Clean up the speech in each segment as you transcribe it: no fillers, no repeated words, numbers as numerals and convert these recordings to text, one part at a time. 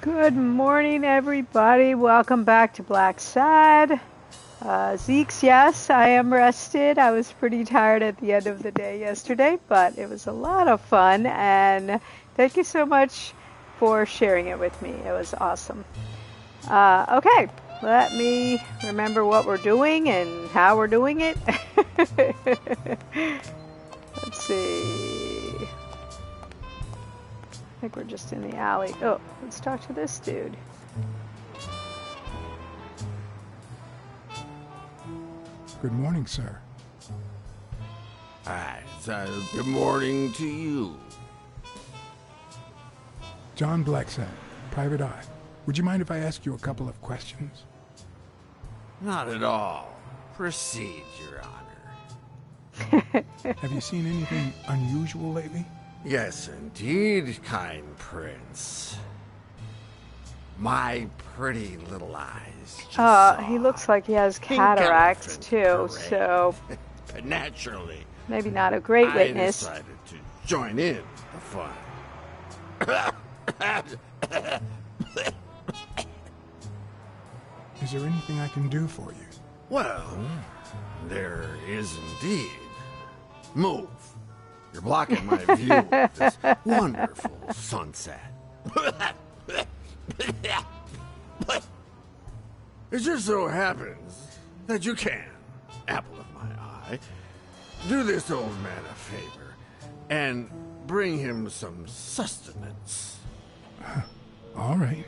Good morning, everybody. Welcome back to Blacksad. Zeke's, yes, I am rested. I was pretty tired at the end of the day yesterday, but it was a lot of fun, and thank you so much for sharing it with me. It was awesome. Okay, let me remember what we're doing and how we're doing it. Let's see. I think we're just in the alley. Oh, let's talk to this dude. Good morning, sir. Hi, good morning to you. John Blacksad, Private Eye. Would you mind if I ask you a couple of questions? Not at all. Proceed, Your Honor. Have you seen anything unusual lately? Yes, indeed, kind prince. My pretty little eyes just He looks like he has cataracts too, so but naturally, maybe not a great witness. I decided to join in the fun. Is there anything I can do for you? Well, there is indeed. Move. You're blocking my view of this wonderful sunset. It just so happens that you can, apple of my eye, do this old man a favor and bring him some sustenance. All right.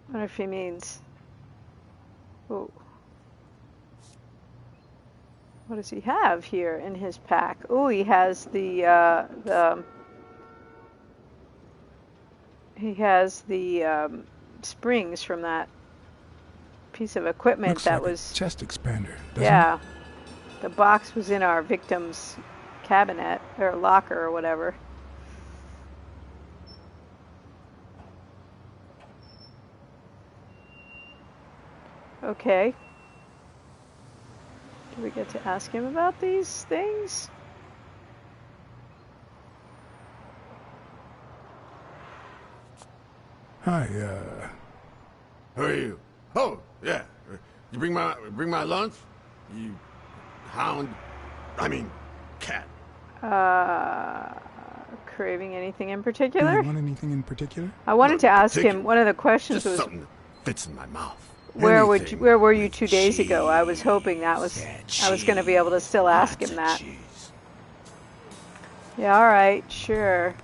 I wonder if he means... Oh. What does he have here in his pack? Oh, he has the springs from that piece of equipment. Looks that like was a chest expander, doesn't yeah. it? The box was in our victim's cabinet or locker or whatever. Okay. Do we get to ask him about these things? Hi, Who are you? Oh, yeah. You bring my lunch? You hound? I mean, cat. Craving anything in do particular? you want anything in particular? I wanted to ask him, one of the questions Just was, something that fits in my mouth. where were you with 2 days ago? I was hoping that was, I was going to be able to still ask him that. Cheese. Yeah, all right, sure.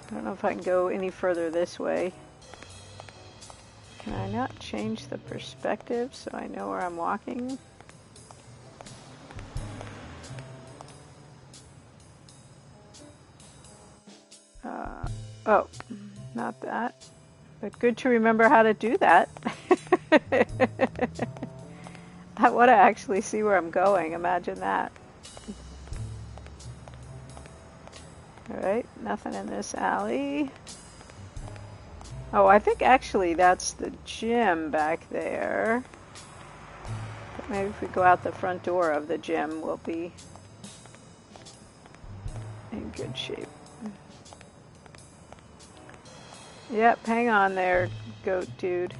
I don't know if I can go any further this way. Can I not change the perspective so I know where I'm walking? Oh, not that. But good to remember how to do that. I want to actually see where I'm going. Imagine that. Alright, nothing in this alley. Oh, I think actually that's the gym back there. But maybe if we go out the front door of the gym, we'll be in good shape. Yep, hang on there, goat dude.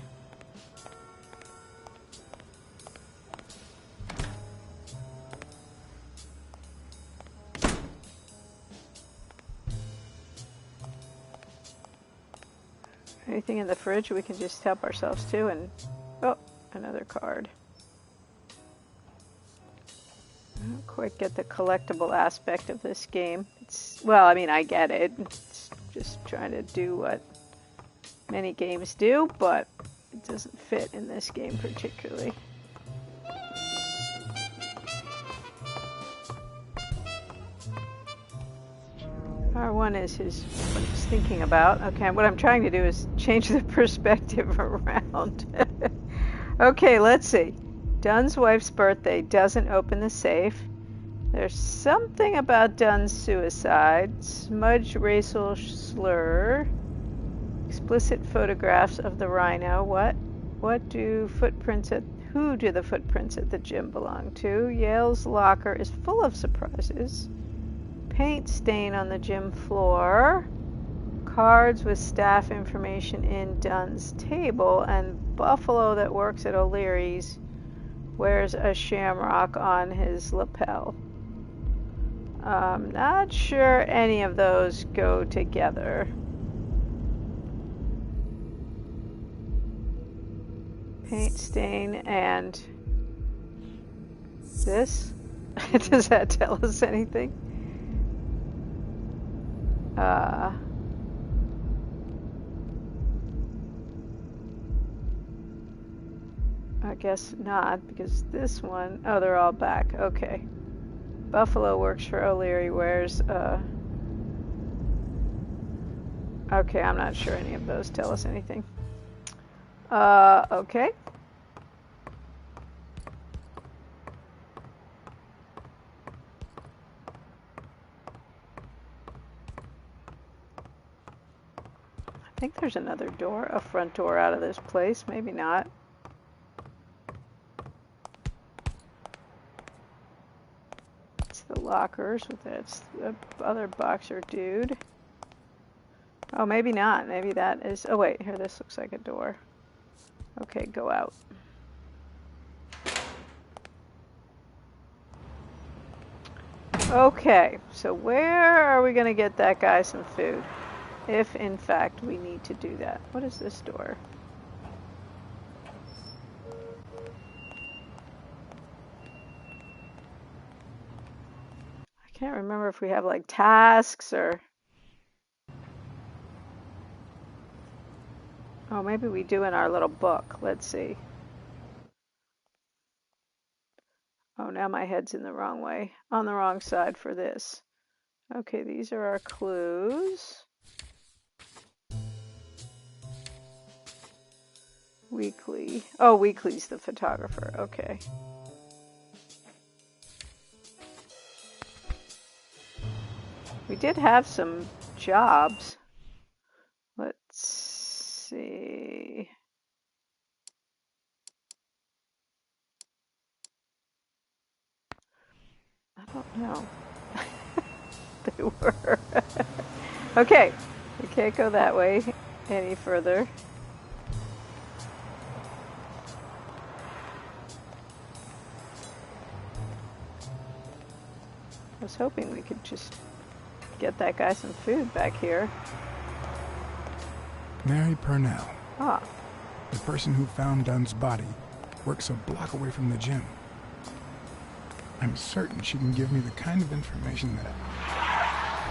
Anything in the fridge we can just help ourselves to, and oh, another card. I don't quite get the collectible aspect of this game. Well, I mean, I get it. It's just trying to do what many games do, but it doesn't fit in this game particularly. R1 is what he's thinking about. Okay, what I'm trying to do is change the perspective around. Okay, let's see. Dunn's wife's birthday doesn't open the safe. There's something about Dunn's suicide. Smudged racial slur. Explicit photographs of the rhino. Who do the footprints at the gym belong to? Yale's locker is full of surprises. Paint stain on the gym floor. cards with staff information in Dunn's table, and Buffalo that works at O'Leary's wears a shamrock on his lapel. Not sure any of those go together. Paint stain and this? Does that tell us anything? I guess not, because this one, oh, they're all back. Okay. Buffalo works for O'Leary, wears, okay, I'm not sure any of those tell us anything. Okay. I think there's another door, a front door out of this place. Maybe not. It's the lockers with that other boxer dude. Oh, maybe not. Maybe that is... Oh, wait. Here, this looks like a door. Okay, go out. Okay, so where are we going to get that guy some food? If, in fact, we need to do that. What is this door? I can't remember if we have, like, tasks or... Oh, maybe we do in our little book. Let's see. Oh, now my head's in the wrong way. On the wrong side for this. Okay, these are our clues. Weekly. Oh, Weekly's the photographer. Okay. We did have some jobs. Let's see. I don't know. They were. Okay. We can't go that way any further. I was hoping we could just get that guy some food back here. Mary Purnell, Ah, the person who found Dunn's body, works a block away from the gym. I'm certain she can give me the kind of information that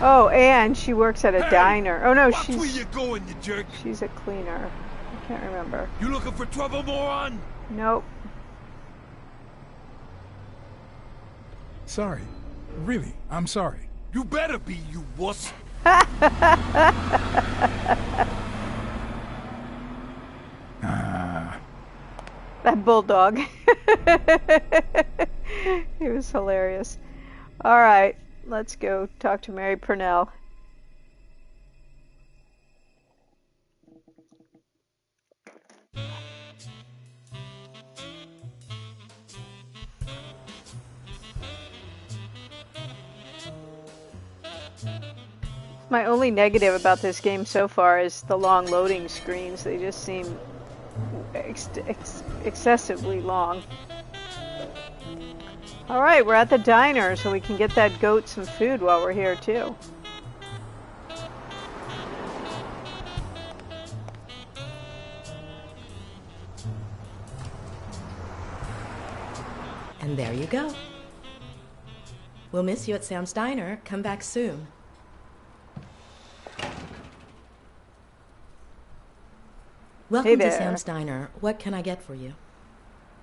oh, and she works at a diner. Oh no, Watch where you're going, you jerk. she's a cleaner. I can't remember. You looking for trouble, moron? Nope. Sorry. Really, I'm sorry. You better be, you wuss. That bulldog. He was hilarious. All right, let's go talk to Mary Purnell. My only negative about this game so far is the long loading screens. They just seem excessively long. Alright, we're at the diner, so we can get that goat some food while we're here, too. And there you go. We'll miss you at Sam's Diner. Come back soon. Welcome to Sam's Diner. What can I get for you?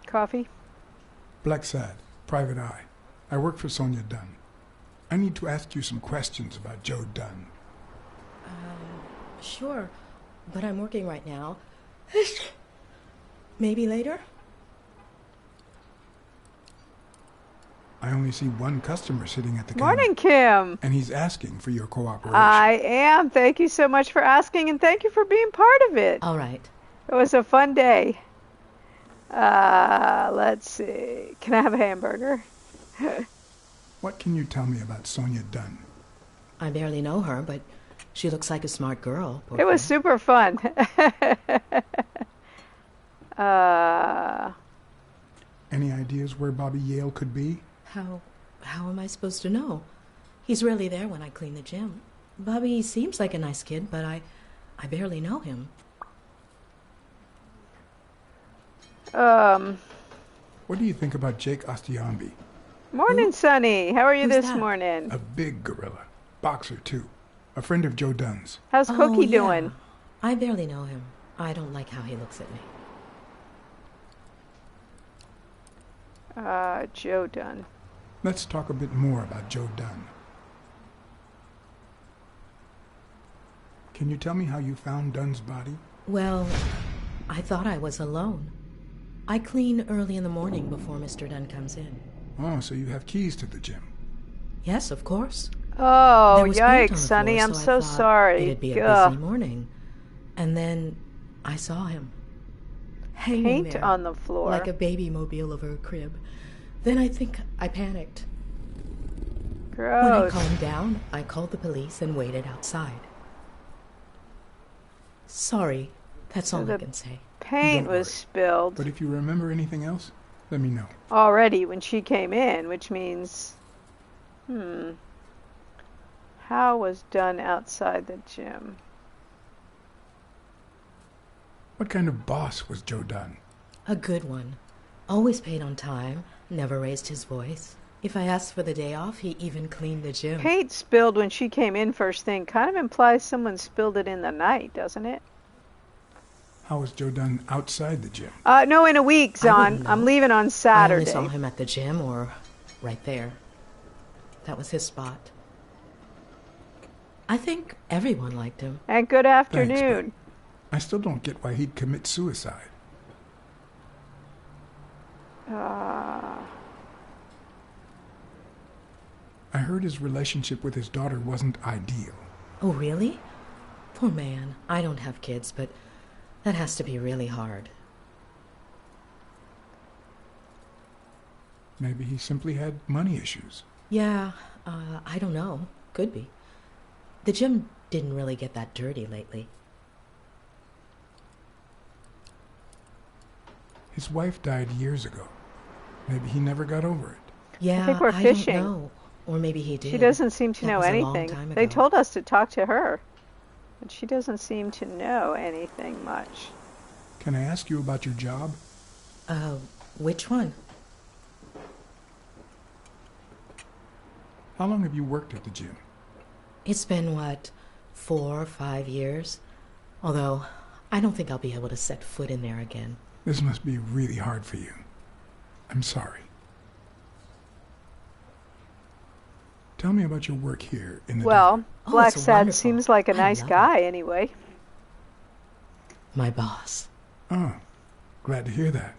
Coffee? Blacksad, Private Eye. I work for Sonia Dunn. I need to ask you some questions about Joe Dunn. Sure, but I'm working right now. Maybe later? I only see one customer sitting at the counter. Morning, Kim. And he's asking for your cooperation. I am. Thank you so much for asking, and thank you for being part of it. All right. It was a fun day. Let's see. Can I have a hamburger? What can you tell me about Sonia Dunn? I barely know her, but She looks like a smart girl. Poor It was thing. super fun. uh, Any ideas where Bobby Yale could be? How am I supposed to know? He's rarely there when I clean the gym. Bobby seems like a nice kid, but I barely know him. What do you think about Jake Ostiambi? Morning, Sonny. How are you Who's this that? morning? A big gorilla. Boxer, too. A friend of Joe Dunn's. How's Cookie yeah. doing? I barely know him. I don't like how he looks at me. Joe Dunn. Let's talk a bit more about Joe Dunn. Can you tell me how you found Dunn's body? Well, I thought I was alone. I clean early in the morning before Mr. Dunn comes in. Oh, so you have keys to the gym. Yes, of course. Oh, There was paint on yikes, the Sonny. floor, I'm I so thought sorry. It'd be a Ugh. busy morning. And then I saw him. Hanging Paint there, on the floor. like a baby mobile over a crib. Then I think I panicked. When I Gross. calmed down, I called the police and waited outside. Sorry, that's all I the can say. Paint Don't was worry. spilled But if you remember anything else, let me know. already when she came in, which means, how was done outside the gym? What kind of boss was Joe Dunn? A good one. Always paid on time, never raised his voice. If I asked for the day off, he even cleaned the gym. Paint spilled when she came in first thing kind of implies someone spilled it in the night, doesn't it? How was Joe Dunn outside the gym? No, in a week, I Zon. wouldn't know. I'm leaving on I Saturday. only saw him at the gym or right there. That was his spot. I think everyone liked him. And good Thanks, afternoon. but I still don't get why he'd commit suicide. I heard his relationship with his daughter wasn't ideal. Oh, really? Poor man. I don't have kids, but that has to be really hard. Maybe he simply had money issues. Yeah, I don't know. Could be. The gym didn't really get that dirty lately. His wife died years ago. Maybe he never got over it. Yeah, think we're I fishing. don't know. Or maybe he did. She doesn't seem to That know was a long anything. time They ago. told us to talk to her, but she doesn't seem to know anything much. Can I ask you about your job? Which one? How long have you worked at the gym? It's been, 4 or 5 years? Although, I don't think I'll be able to set foot in there again. This must be really hard for you. I'm sorry. Tell me about your work here in the Well, gym. Oh, it's Blacksad wonderful. seems like a I nice love guy anyway. My boss. Oh, glad to hear that.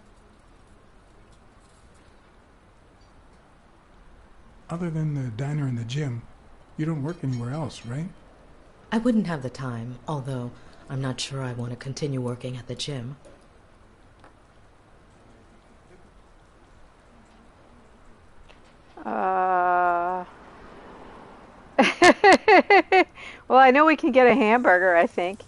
Other than the diner and the gym, you don't work anywhere else, right? I wouldn't have the time, although I'm not sure I want to continue working at the gym. Well, I know we can get a hamburger, I think.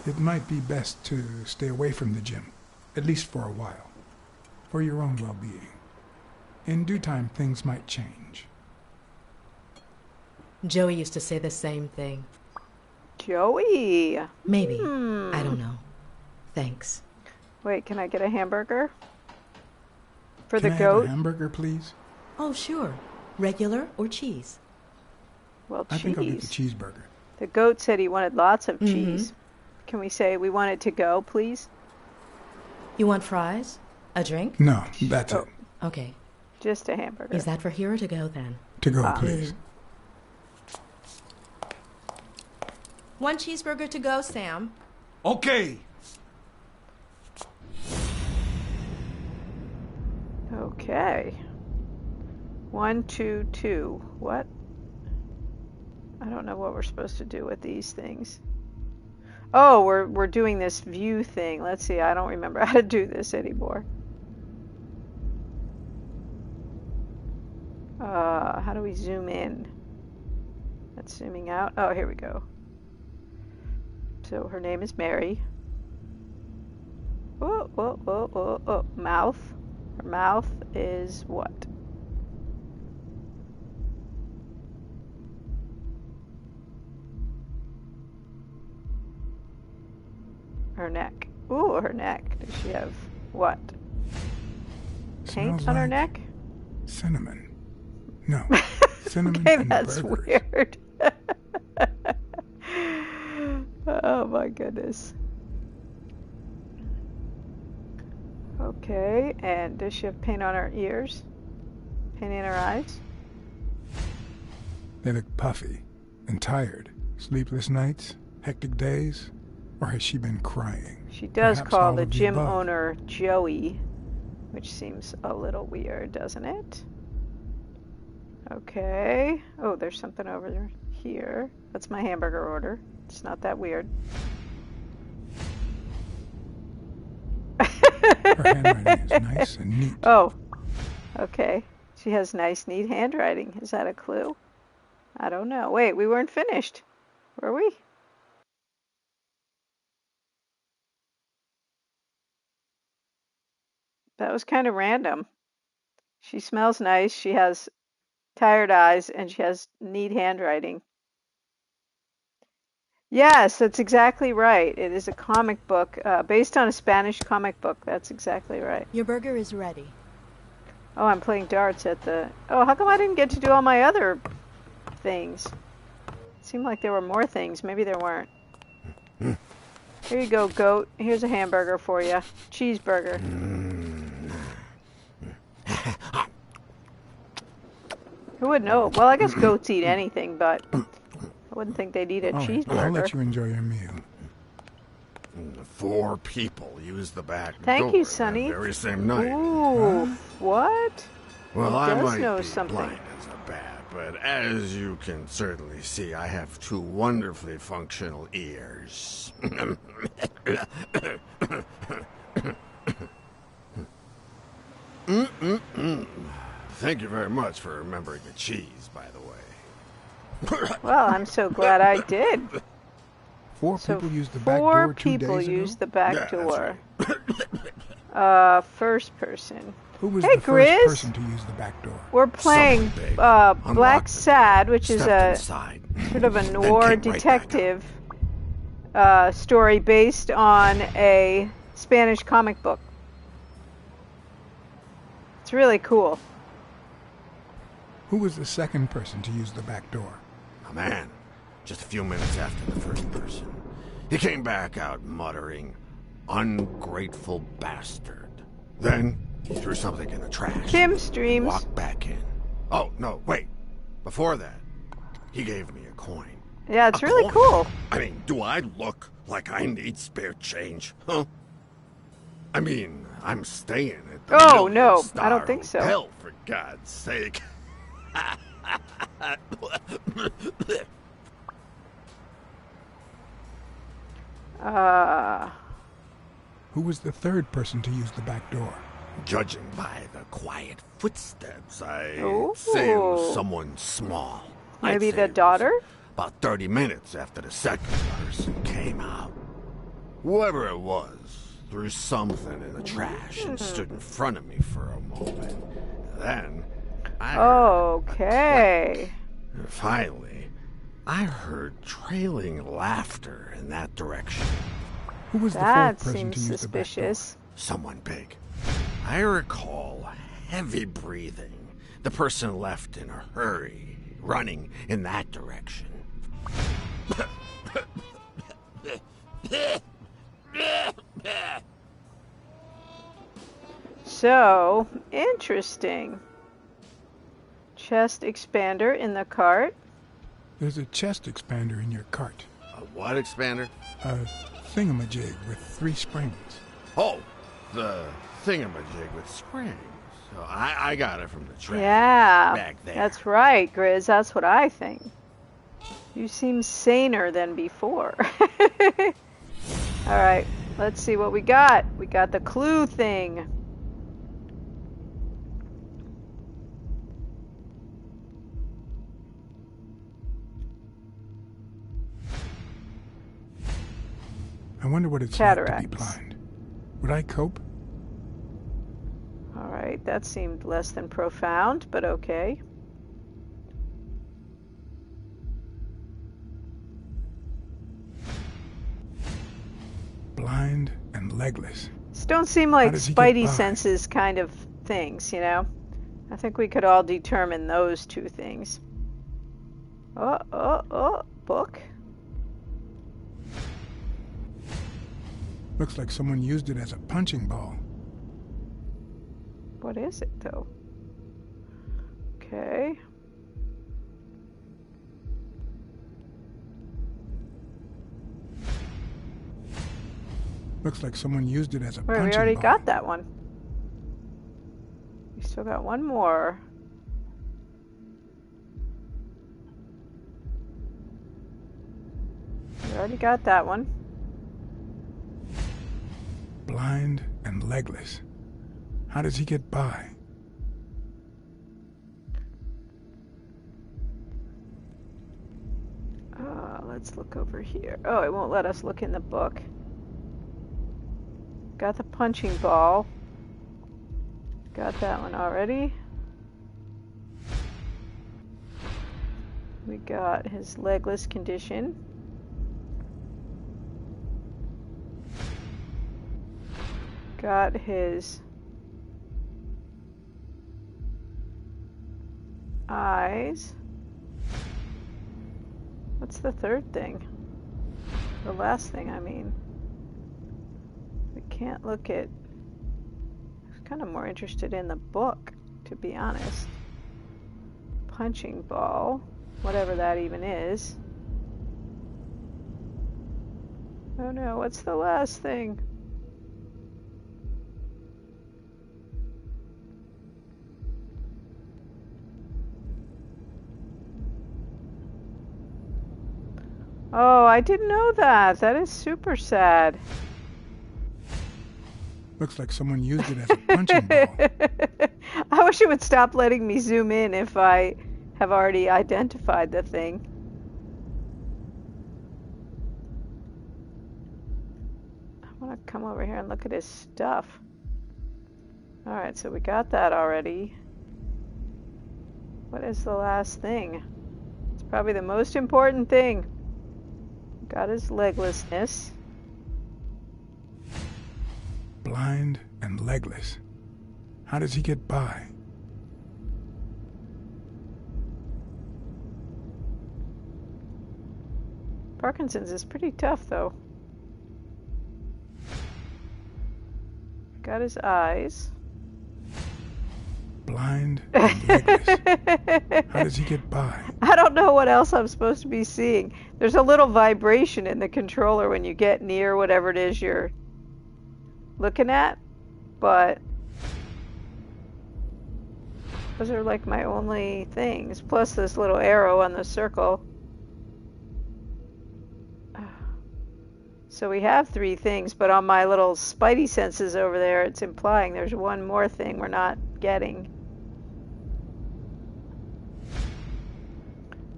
It might be best to stay away from the gym, at least for a while, for your own well-being. In due time, things might change. Joey used to say the same thing. Joey. Maybe. I don't know. Thanks. Wait, can I get a hamburger? For Can the I goat? have a hamburger, please? Oh, sure. Regular or cheese? Well, I think I'll get the cheese. cheeseburger. The goat said he wanted lots of cheese. Can we say we want it to go, please? You want fries? A drink? No, that's Oh. it. Okay. Just a hamburger. Is that for here or to go then? To go, please. One cheeseburger to go, Sam. Okay. Okay. 1, 2, 2. What? I don't know what we're supposed to do with these things. Oh, we're doing this view thing. Let's see. I don't remember how to do this anymore. How do we zoom in? it's zooming out. Oh, here we go. So her name is Mary. Whoa, whoa, whoa, whoa, whoa. Mouth. Her mouth is what? Her neck. Ooh, her neck. Does she have what? Paint Smells on her like neck? cinnamon. No, cinnamon Okay, and that's burgers. weird. Oh my goodness. Okay, and does she have paint on her ears? Paint in her eyes? They look puffy and tired. Sleepless nights? Hectic days? Or has she been crying? She does Perhaps call all the of the gym above. owner Joey, which seems a little weird, doesn't it? Okay. Oh, there's something over there here. That's my hamburger order. It's not that weird. Her handwriting is nice and neat. Oh, okay. She has nice, neat handwriting. Is that a clue? I don't know. Wait, we weren't finished, were we? That was kind of random. She smells nice. She has tired eyes, and she has neat handwriting. Yes, that's exactly right. It is a comic book based on a Spanish comic book. That's exactly right. Your burger is ready. Oh, I'm playing darts at the... Oh, how come I didn't get to do all my other things? It seemed like there were more things. Maybe there weren't. Here you go, goat. Here's a hamburger for you. Cheeseburger. Who would know? Well, I guess goats eat anything, but I wouldn't think they'd eat a All right, cheeseburger. I'll let you enjoy your meal. 4 people used the back Thank door you, Sonny. that very same night. Ooh, what? Well, He I does might know be something. blind as a bat, but as you can certainly see, I have 2 wonderfully functional ears. Thank you very much for remembering the cheese, by the way. Well, I'm so glad I did. 4 So people used the back 4 door 2 people days ago? used the back Yeah, that's door. right. First person. Who was Hey, the Grizz. first person to use the back door? We're playing Someone big unlocked Blacksad, the which is stepped a inside, sort of a then noir came right back detective story based on a Spanish comic book. It's really cool. Who was the second person to use the back door? A man, just a few minutes after the first person. He came back out muttering, "Ungrateful bastard." Then he threw something in the trash. Kim streams. Walked back in. Oh, no, wait. Before that, he gave me a coin. Yeah, it's A really coin? cool. I mean, do I look like I need spare change, huh? I mean, I'm staying at the Oh, no, million-star I don't think so. hotel, for God's sake. Who was the third person to use the back door? Judging by the quiet footsteps, I'd Ooh. say it was someone small. Maybe I'd say the it was daughter? About 30 minutes after the second person came out. Whoever it was threw something in the trash and stood in front of me for a moment. Then I heard a Okay. click. Finally, I heard trailing laughter in that direction. Who was the That fourth person to seems use the back door? suspicious. Someone big. I recall heavy breathing. The person left in a hurry, running in that direction. So, interesting. Chest expander in the cart. There's a chest expander in your cart. A what expander? A thingamajig with 3 springs. Oh, the thingamajig with springs. So I got it from the trash. Yeah, back there. that's right, Grizz. That's what I think. You seem saner than before. All right, let's see what we got. We got the clue thing. I wonder what it's like to be Cataracts. blind. Would I cope? All right, that seemed less than profound, but okay. Blind and legless. These don't seem like does he get spidey by? senses kind of things, you know? I think we could all determine those two things. Oh, book. Looks like someone used it as a punching ball. What is it, though? Okay. Looks like someone used it as a Wait, punching we already ball. got that one. We still got one more. We already got that one. Blind and legless. How does he get by? Let's look over here. Oh, it won't let us look in the book. Got the punching ball. Got that one already. We got his legless condition. Got his eyes. What's the third thing? The last thing, I mean. We can't look at... I'm kind of more interested in the book, to be honest. Punching ball. Whatever that even is. Oh no, what's the last thing? Oh, I didn't know that. That is super sad. Looks like someone used it as a punching ball. I wish it would stop letting me zoom in if I have already identified the thing. I want to come over here and look at his stuff. Alright, so we got that already. What is the last thing? It's probably the most important thing. Got his leglessness. Blind and legless. How does he get by? Parkinson's is pretty tough, though. Got his eyes. Blind and legless. How does he get by? I don't know what else I'm supposed to be seeing. There's a little vibration in the controller when you get near whatever it is you're looking at, but those are like my only things, plus this little arrow on the circle. So we have 3 things, but on my little spidey senses over there, it's implying there's one more thing we're not getting.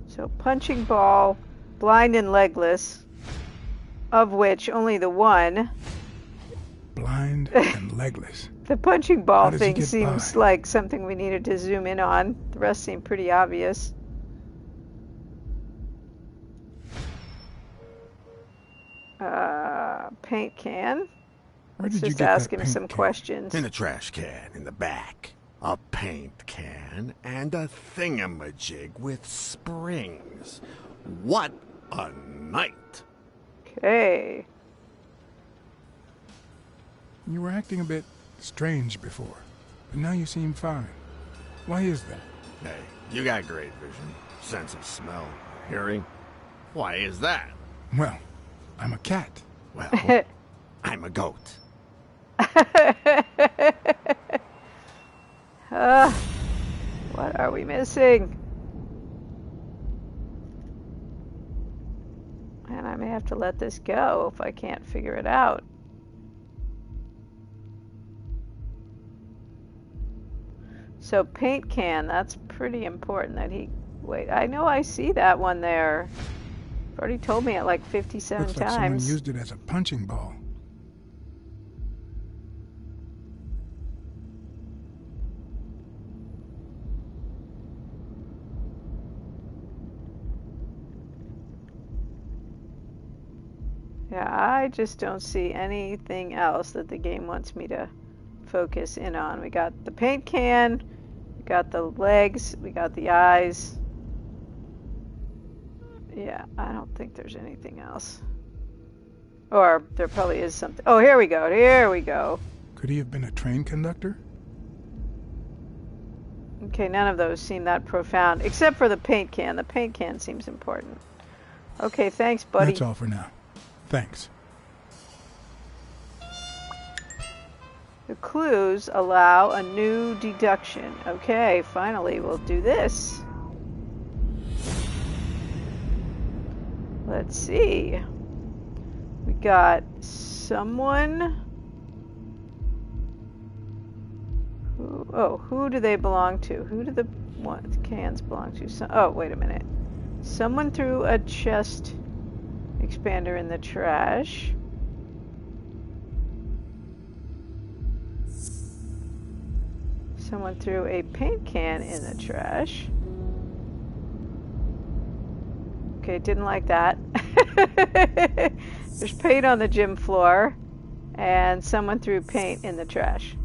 So punching ball, blind and legless, of which only the one, Blind and legless. the punching ball How does he thing get seems by? like something we needed to zoom in on. The rest seem pretty obvious. Paint can. Where Let's did you just get ask that him paint some can? questions. In a trash can in the back. A paint can and a thingamajig with springs. What a night! Okay. You were acting a bit strange before, but now you seem fine. Why is that? Hey, you got great vision, sense of smell, hearing. Why is that? Well, I'm a cat. Well, I'm a goat. What are we missing? And I may have to let this go if I can't figure it out. So paint can, that's pretty important that he... Wait, I know I see that one there. Already told me it like 57 Looks like someone times. used it as a punching ball. Yeah, I just don't see anything else that the game wants me to focus in on. We got the paint can, we got the legs, we got the eyes. Yeah, I don't think there's anything else. Or there probably is something. Oh, here we go. Here we go. Could he have been a train conductor? Okay, none of those seem that profound, except for the paint can. The paint can seems important. Okay, thanks, buddy. That's all for now. Thanks. The clues allow a new deduction. Okay, finally, we'll do this. Let's see. We got someone. Who do they belong to? Who do the cans belong to? Oh, wait a minute. Someone threw a chest expander in the trash. Someone threw a paint can in the trash. Okay, didn't like that. There's paint on the gym floor, and someone threw paint in the trash.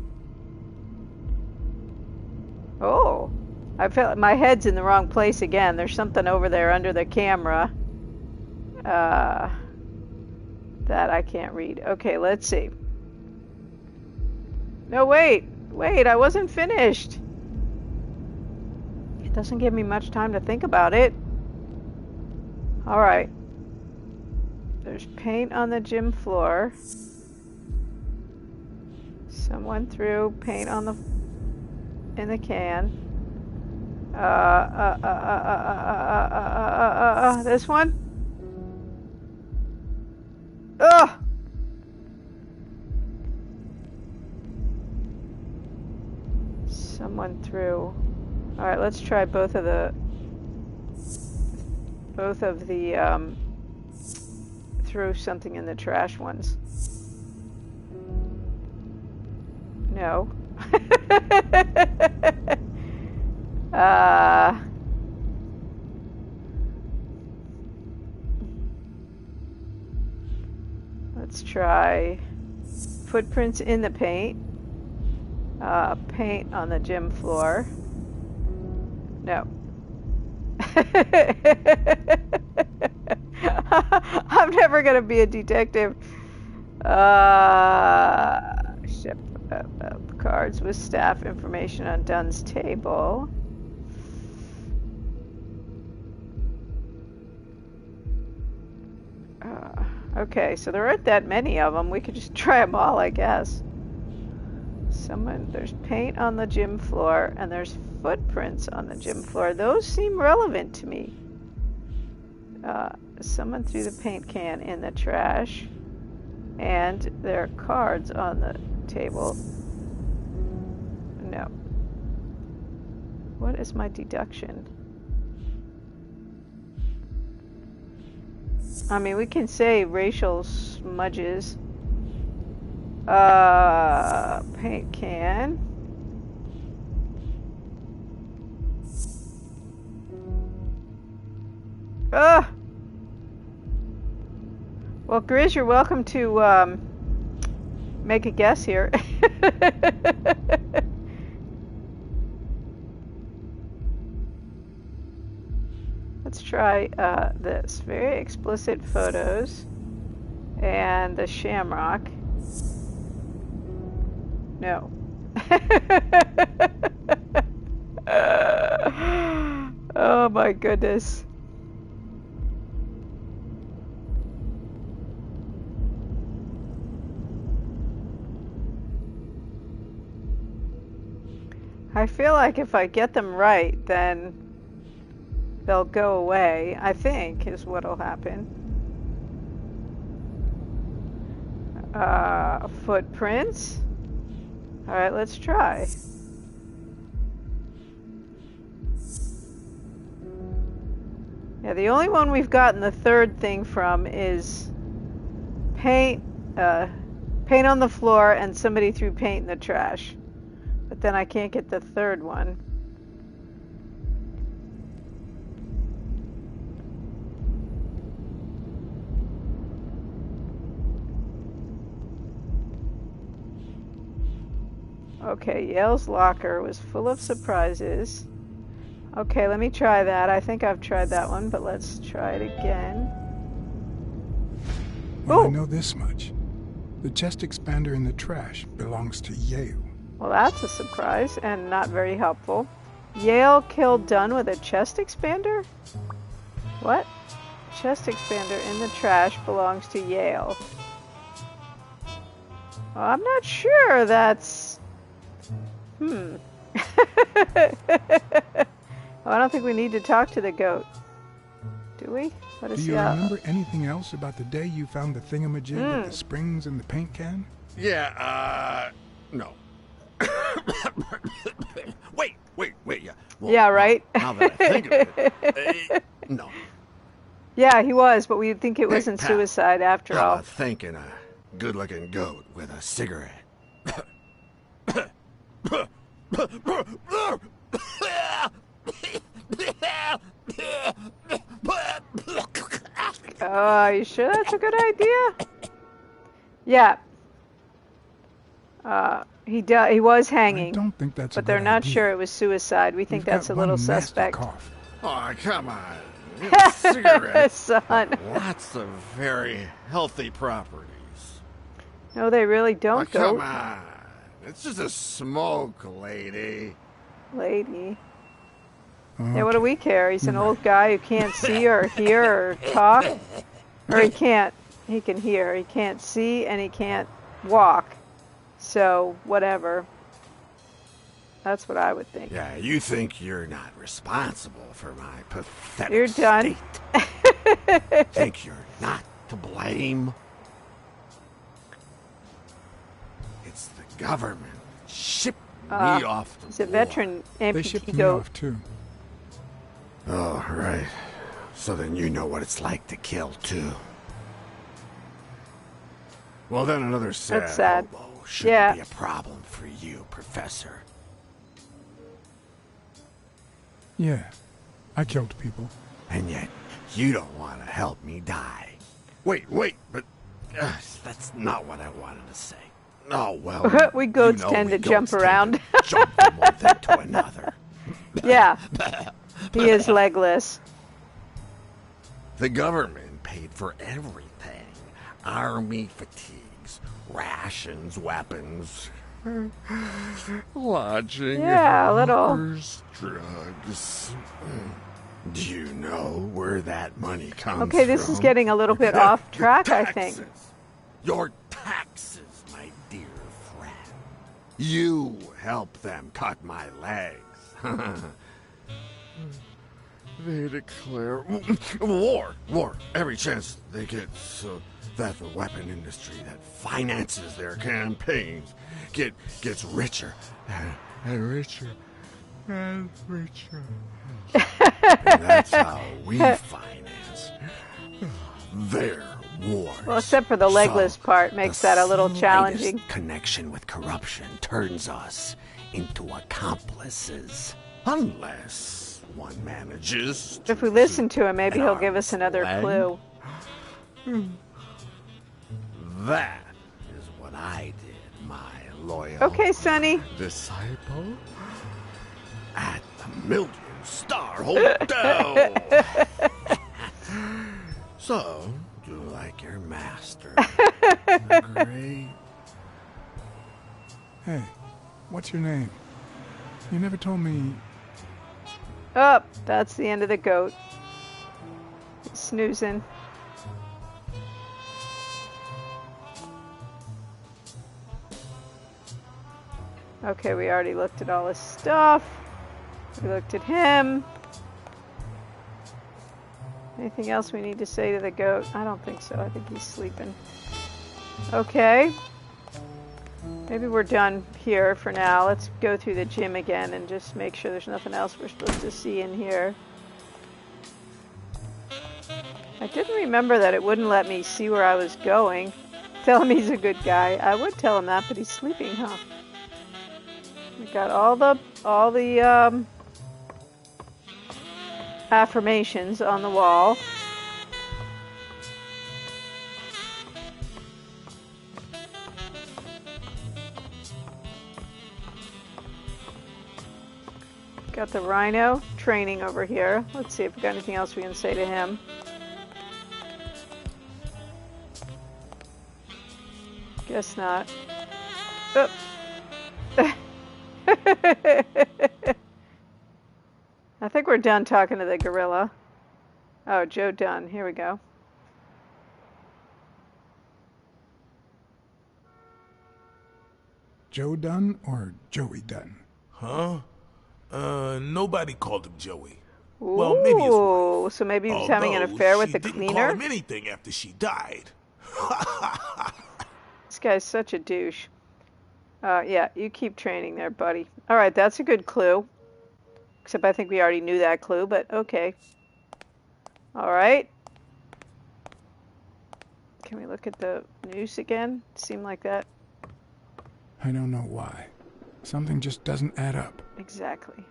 Oh, I felt my head's in the wrong place again. There's something over there under the camera that I can't read. Okay, let's see. No, wait, I wasn't finished. It doesn't give me much time to think about it. All right. There's paint on the gym floor. Someone threw paint on the in the can. This one? Ugh! Someone threw. All right, let's try both of the threw something in the trash ones. No. Let's try footprints in the paint. Paint on the gym floor. No. I'm never gonna be a detective. Ship cards with staff information on Dunn's table. Okay, so there aren't that many of them. We could just try them all, I guess. There's paint on the gym floor, and there's footprints on the gym floor. Those seem relevant to me. Someone threw the paint can in the trash, and there are cards on the table. No. What is my deduction? I mean, we can say racial smudges. Paint can. Ugh! Well, Grizz, you're welcome to make a guess here. Let's try this. Very explicit photos. And the shamrock. No. Oh my goodness. I feel like if I get them right, then they'll go away, I think, is what'll happen. Footprints. All right, let's try. Yeah, the only one we've gotten the third thing from is paint on the floor, and somebody threw paint in the trash. But then I can't get the third one. Okay, Yale's locker was full of surprises. Okay, let me try that. I think I've tried that one, but let's try it again. Well, I Ooh. know this much. The chest expander in the trash belongs to Yale. Well, that's a surprise and not very helpful. Yale killed Dunn with a chest expander? What? Chest expander in the trash belongs to Yale. Well, I'm not sure that's... Well, I don't think we need to talk to the goat. Do we? What Do is you the... remember anything else about the day you found the thingamajig with the springs and the paint can? Yeah, no. Wait, yeah. Well, Yeah, right? Now that I think of it, no. Yeah, he was, but we'd think it wasn't pal, suicide after How all. about thinking a good-looking goat with a cigarette? Oh, are you sure that's a good idea? Yeah. He was I hanging, don't think that's a but they're good not idea. sure it was suicide. We think You've that's a got little one nasty suspect. cough. Oh, come on. Cigarettes Son. have lots of very healthy properties. No, they really don't, Come goat. on. It's just a smoke, lady. Lady. Okay. Yeah, what do we care? He's an old guy who can't see or hear or talk. Or he can't. He can hear. He can't see and he can't walk. So, whatever. That's what I would think. Yeah, you think you're not responsible for my pathetic You're done. state. Think you're not to blame? It's the government. Shipped me off to He's a war. veteran They shipped amputee me goat. off too. Oh, right. So then you know what it's like to kill, too. Well, then another sad, That's sad. hobo shouldn't Yeah. be a problem for you, Professor. Yeah, I killed people. And yet, you don't want to help me die. Wait, but that's not what I wanted to say. Oh, well, We goats you know tend we to jump goats around. tend to jump from one thing to another. Yeah. He is legless. The government paid for everything. Army fatigues, rations, weapons, lodging, Yeah, a little. hours, drugs. Do you know where that money comes from? Okay, this is getting a little bit off track, I think. Taxes. Your taxes, my dear friend. You help them cut my legs. They declare war every chance they get, so that the weapon industry that finances their campaigns gets richer and richer and richer. And that's how we finance their wars. Well, except for the legless part makes that a little slightest challenging. Connection with corruption turns us into accomplices, unless one manages. If we listen to him, maybe an he'll give us arm's another length. clue. That is what I did, my loyal Okay, Sonny. disciple, at the Million-Star Hotel. So, do you like your master? Great. Hey, what's your name? You never told me. Oh, that's the end of the goat. He's snoozing. Okay, we already looked at all his stuff. We looked at him. Anything else we need to say to the goat? I don't think so. I think he's sleeping. Okay. Maybe we're done here for now. Let's go through the gym again and just make sure there's nothing else we're supposed to see in here. I didn't remember that it wouldn't let me see where I was going. Tell him he's a good guy. I would tell him that, but he's sleeping, huh? We got all the affirmations on the wall. Got the rhino training over here. Let's see if we got anything else we can say to him. Guess not. Oh. I think we're done talking to the gorilla. Oh, Joe Dunn. Here we go. Joe Dunn or Joey Dunn? Huh? Nobody called him Joey. Ooh, Well, maybe his wife. so maybe he was having an affair with the She cleaner? didn't call him anything after she died. This guy's such a douche. Yeah, you keep training there, buddy. All right, that's a good clue. Except I think we already knew that clue, but okay. All right. Can we look at the noose again? Seem like that? I don't know why. Something just doesn't add up. Exactly.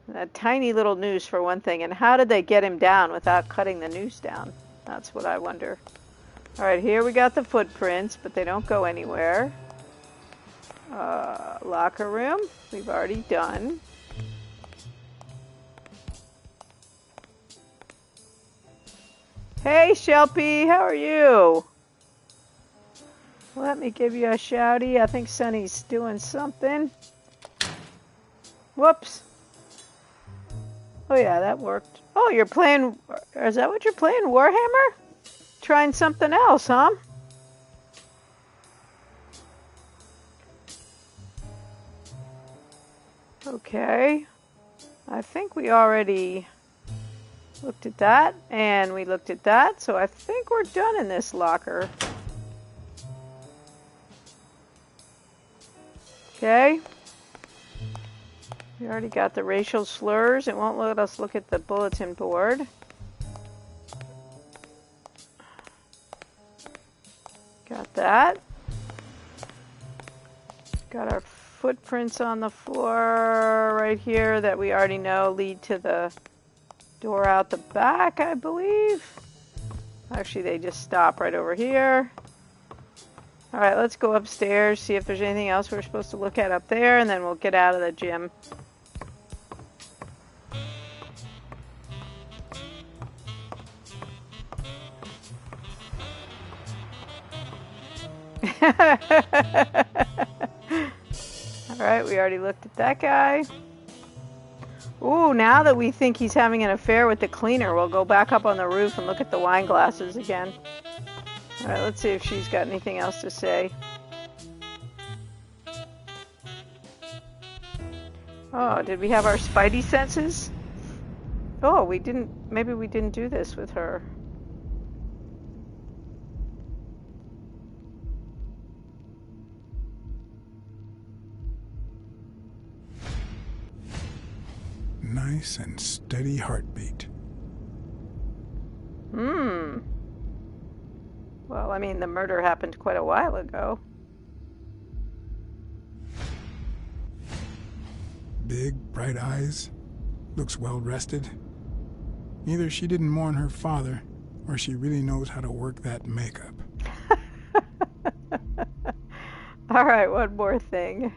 That tiny little noose for one thing. And how did they get him down without cutting the noose down? That's what I wonder. All right, here we got the footprints, but they don't go anywhere. Locker room, we've already done. Hey, Shelby, how are you? Let me give you a shouty. I think Sonny's doing something. Whoops. Oh yeah, that worked. Oh, you're playing... Is that what you're playing? Warhammer? Trying something else, huh? Okay. I think we already looked at that, and we looked at that, so I think we're done in this locker. Okay. We already got the racial slurs. It won't let us look at the bulletin board. Got that. Got our footprints on the floor right here that we already know lead to the door out the back, I believe. Actually, they just stop right over here. All right, let's go upstairs, see if there's anything else we're supposed to look at up there, and then we'll get out of the gym. Alright, we already looked at that guy. Ooh, now that we think he's having an affair with the cleaner, we'll go back up on the roof and look at the wine glasses again. Alright, let's see if she's got anything else to say. Oh, did we have our spidey senses? Oh, we didn't... Maybe we didn't do this with her. Nice and steady heartbeat. Well, I mean, the murder happened quite a while ago. Big, bright eyes. Looks well rested. Either she didn't mourn her father, or she really knows how to work that makeup. All right, one more thing.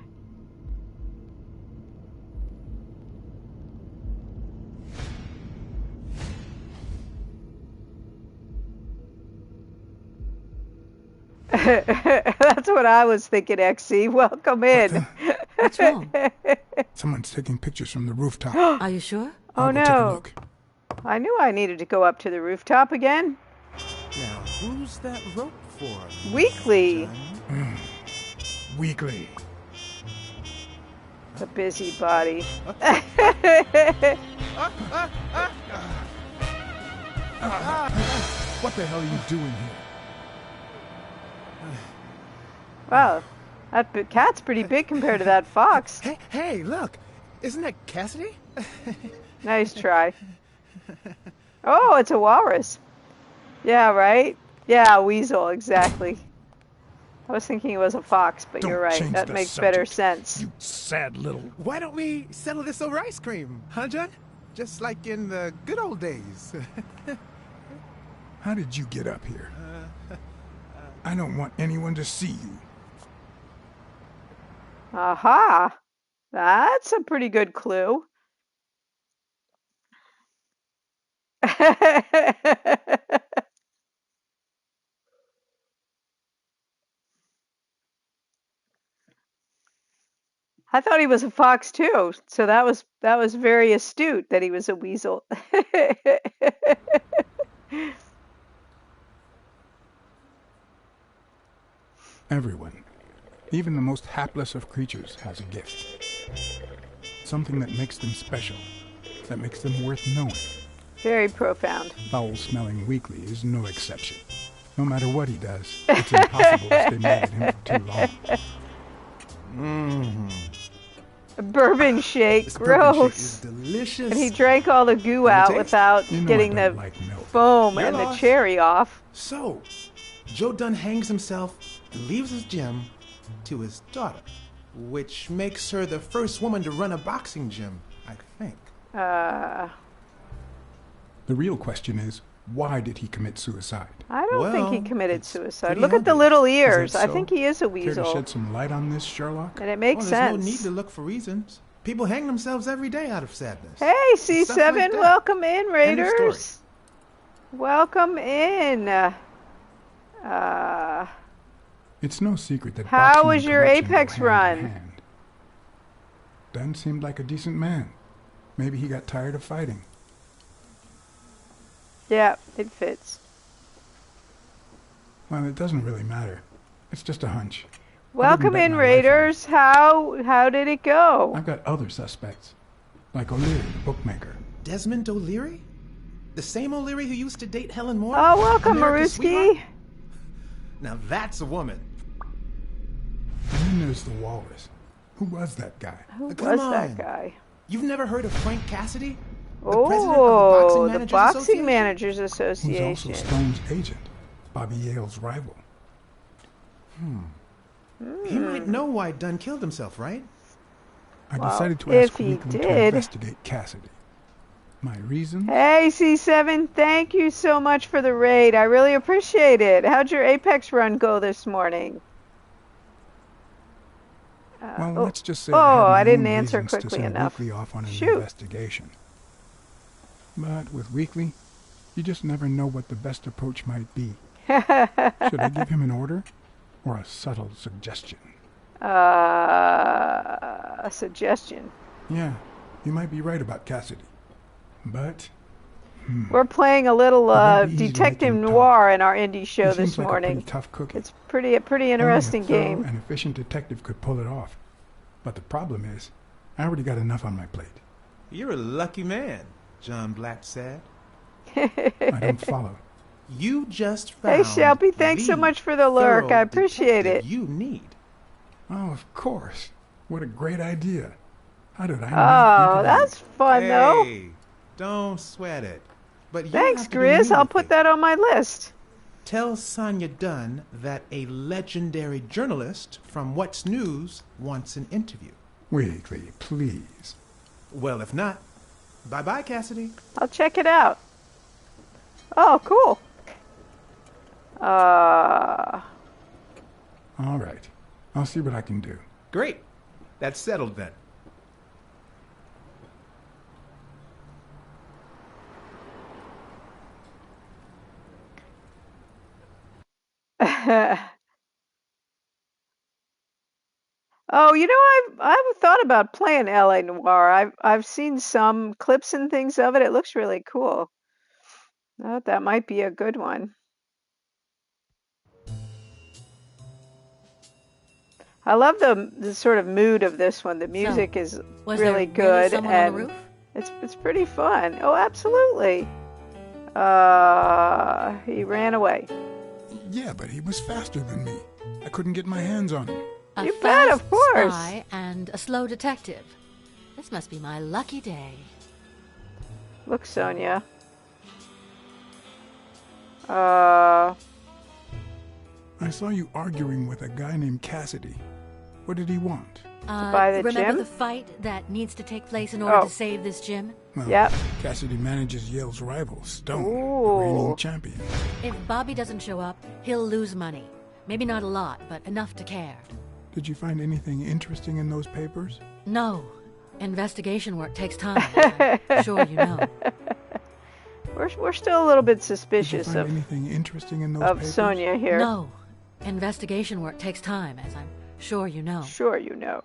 That's what I was thinking, XC. Welcome in. What's wrong? Someone's taking pictures from the rooftop. Are you sure? Oh, I'll go take a no. look. I knew I needed to go up to the rooftop again. Now, who's that rope for? Weekly. Weekly. The busybody. What the hell are you doing here? Wow, that cat's pretty big compared to that fox. Hey, look! Isn't that Cassidy? Nice try. Oh, it's a walrus. Yeah, right? Yeah, weasel, exactly. I was thinking it was a fox, but Don't you're right. change That the makes better subject, sense. you sad little... Why don't we settle this over ice cream, huh, John? Just like in the good old days. How did you get up here? I don't want anyone to see you. Aha! That's a pretty good clue. I thought he was a fox too, so that was very astute that he was a weasel. Everyone, even the most hapless of creatures, has a gift. Something that makes them special, that makes them worth knowing. Very profound. Foul-smelling Weekly is no exception. No matter what he does, it's impossible to stay mad at him for too long. A bourbon shake, This gross. bourbon shake is delicious. And he drank all the goo out taste? without You know getting I don't the like milk. foam You're and the lost. cherry off. So, Joe Dunn hangs himself and leaves his gym to his daughter, which makes her the first woman to run a boxing gym, I think. The real question is, why did he commit suicide? I don't think he Well, committed it's suicide. pretty Look at the obvious. little Is ears. that I so? think he is a Care to weasel. shed some light on this, Sherlock? And it makes Well, there's sense. no need to look for reasons. People hang themselves every day out of sadness. Hey, And C7, stuff like that. welcome in, End of Raiders. story. Welcome in. It's no secret that How boxing was and your corruption go Apex hand in run? hand. Dunn seemed like a decent man. Maybe he got tired of fighting. Yeah, it fits. Well, it doesn't really matter. It's just a hunch. Welcome bet in, my life on it. Raiders. How did it go? I've got other suspects, like O'Leary, the bookmaker. Desmond O'Leary? The same O'Leary who used to date Helen Moore? Oh, welcome, America's Maruski. sweetheart? Now that's a woman. And then there's the Walrus. Who was that guy? Who Come was on. that guy? You've never heard of Frank Cassidy? The president of Oh, the the Boxing Boxing Managers Managers Who's also Association. Stone's agent, Bobby Yale's rival. He might know why Dunn killed himself, right? I Well, decided to if ask he Weekly to did. investigate Cassidy. My reason? Hey, C7, thank you so much for the raid. I really appreciate it. How'd your Apex run go this morning? Well, oh. let's just say Oh, I I had my didn't own answer reasons to quickly send enough. Weekly off on an Shoot. investigation. But with Weekly, you just never know what the best approach might be. Should I give him an order or a subtle suggestion? A suggestion. Yeah, you might be right about Cassidy. But We're playing a little won't be easy to make detective him talk. noir in our indie show he seems this like a morning. pretty tough cookie. It's a pretty interesting Only a thorough game. and efficient detective could pull it off. But the problem is, I already got enough on my plate. You're a lucky man, John Blacksad. I don't follow. You just Hey, found Shelby, thanks so the much for the lurk. thorough I appreciate detective it. You need. Oh, of course. What a great idea. How did I Oh, not think of that's fun, though. Hey, don't sweat it. But you Thanks, have to do Grizz. me I'll a put favor. that on my list. Tell Sonia Dunn that a legendary journalist from What's News wants an interview. Weekly, please. Well, if not, bye-bye, Cassidy. I'll check it out. Oh, cool. All right. I'll see what I can do. Great. That's settled then. Oh, I've thought about playing LA Noire. I've seen some clips and things of it. It looks really cool. I thought that might be a good one. I love the sort of mood of this one. The music is Was really there good, someone and on the roof? it's pretty fun. Oh, absolutely. He ran away. Yeah, but he was faster than me. I couldn't get my hands on him. A You bet, fast of course. spy and a slow detective. This must be my lucky day. Look, Sonia. I saw you arguing with a guy named Cassidy. What did he want? buy the remember gym? the fight that needs to take place in order Oh. to save this gym? Well, Yep. Cassidy manages Yale's rival, Stone, the Ooh. reigning champion. If Bobby doesn't show up, he'll lose money. Maybe not a lot, but enough to care. Did you find anything interesting in those papers? No. Investigation work takes time. I'm sure you know. We're still a little bit Did you suspicious find of anything interesting in those of papers? Sonia here. No. Investigation work takes time, as I'm sure you know. Sure, you know.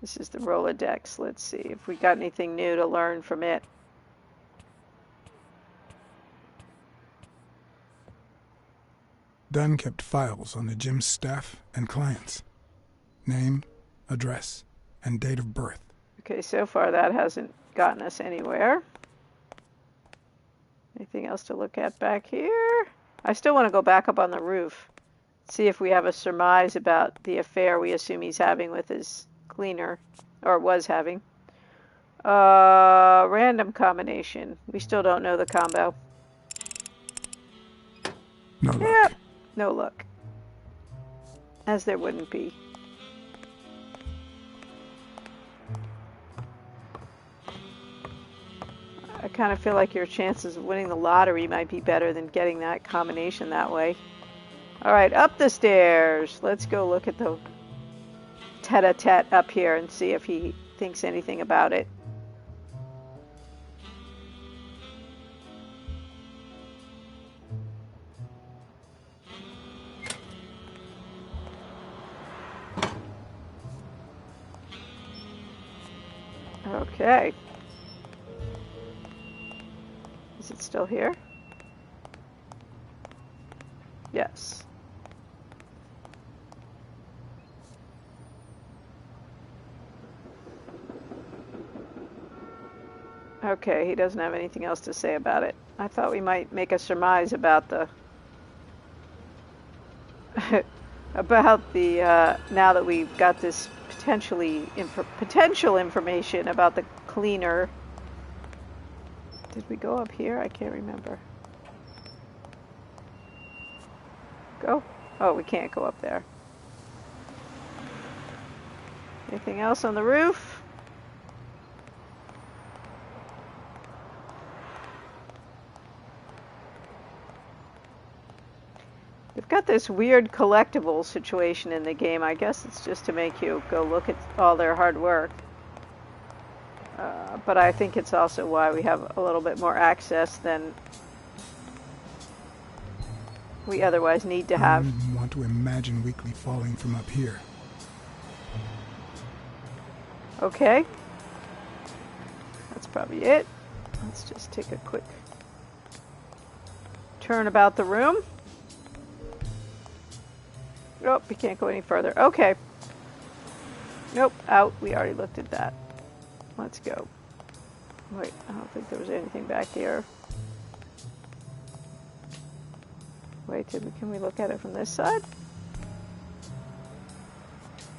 This is the Rolodex. Let's see if we got anything new to learn from it. Dunn kept files on the gym's staff and clients. Name, address, and date of birth. Okay, so far that hasn't gotten us anywhere. Anything else to look at back here? I still want to go back up on the roof. See if we have a surmise about the affair we assume he's having with his cleaner. Or was having. Random combination. We still don't know the combo. No luck. Yep. No luck. As there wouldn't be. I kind of feel like your chances of winning the lottery might be better than getting that combination that way. Alright, up the stairs. Let's go look at the tete-a-tete up here and see if he thinks anything about it. Okay. Is it still here? Yes. Okay, he doesn't have anything else to say about it. I thought we might make a surmise about the now that we've got this potential information about the cleaner. Did we go up here? I can't remember. Go? Oh, we can't go up there. Anything else on the roof? They've got this weird collectible situation in the game. I guess it's just to make you go look at all their hard work. But I think it's also why we have a little bit more access than we otherwise need to have. I want to imagine Weekly falling from up here. Okay. That's probably it. Let's just take a quick turn about the room. Nope, we can't go any further. Okay. Nope, out. We already looked at that. Let's go. Wait, I don't think there was anything back here. Wait, can we look at it from this side?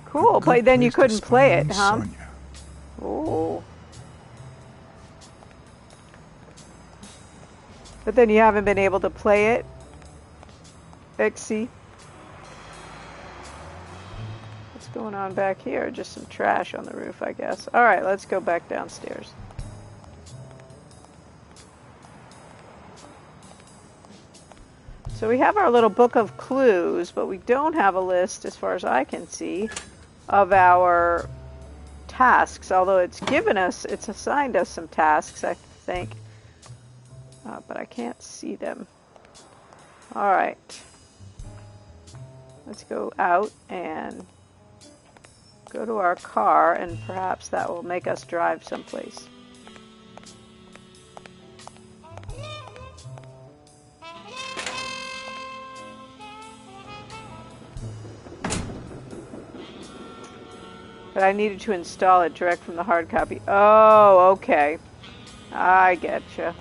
Cool, but then you couldn't play it, huh? Sonia. Oh. But then you haven't been able to play it? XC. What's going on back here? Just some trash on the roof, I guess. Alright, let's go back downstairs. So we have our little book of clues, but we don't have a list, as far as I can see, of our tasks. Although it's assigned us some tasks, I think. But I can't see them. Alright. Let's go out and go to our car, and perhaps that will make us drive someplace. But I needed to install it direct from the hard copy. Oh, okay. I getcha.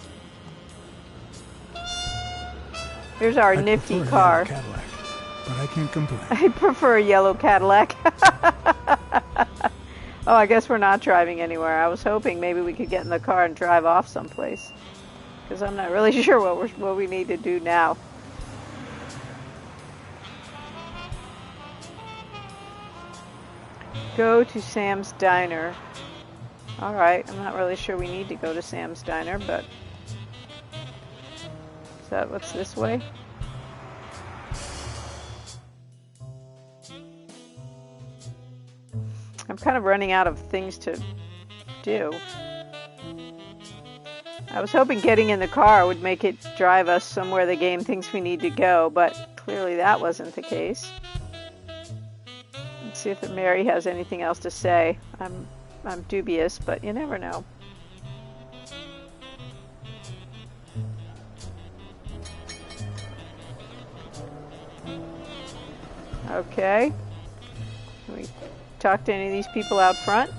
Here's our nifty prefer a car. yellow Cadillac, but I can't complain. I prefer a yellow Cadillac. Oh, I guess we're not driving anywhere. I was hoping maybe we could get in the car and drive off someplace. because I'm not really sure what we need to do now. Go to Sam's Diner. Alright, I'm not really sure we need to go to Sam's Diner, but... Is that what's this way? I'm kind of running out of things to do. I was hoping getting in the car would make it drive us somewhere the game thinks we need to go, but clearly that wasn't the case. Let's see if Mary has anything else to say. I'm dubious, but you never know. Okay. Can we talk to any of these people out front?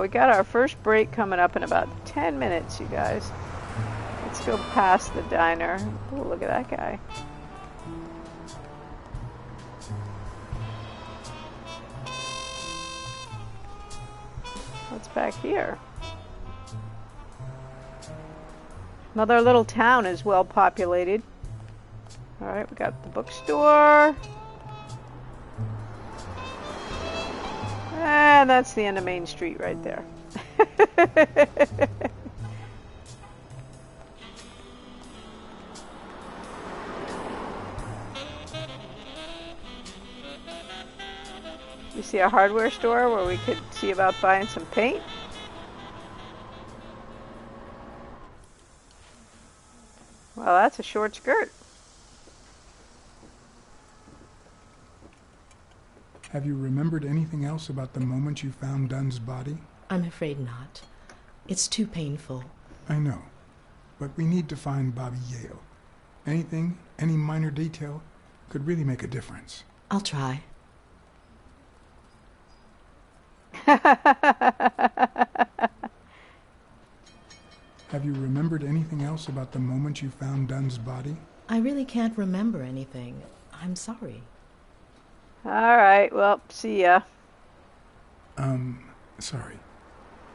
We got our first break coming up in about 10 minutes, you guys. Let's go past the diner. Oh, look at that guy. What's back here? Another little town is well populated. Alright, we got the bookstore. And that's the end of Main Street right there. You see a hardware store where we could see about buying some paint? Well, that's a short skirt. Have you remembered anything else about the moment you found Dunn's body? I'm afraid not. It's too painful. I know, but we need to find Bobby Yale. Anything, any minor detail, could really make a difference. I'll try. Have you remembered anything else about the moment you found Dunn's body? I really can't remember anything. I'm sorry. Alright, well, see ya. Sorry.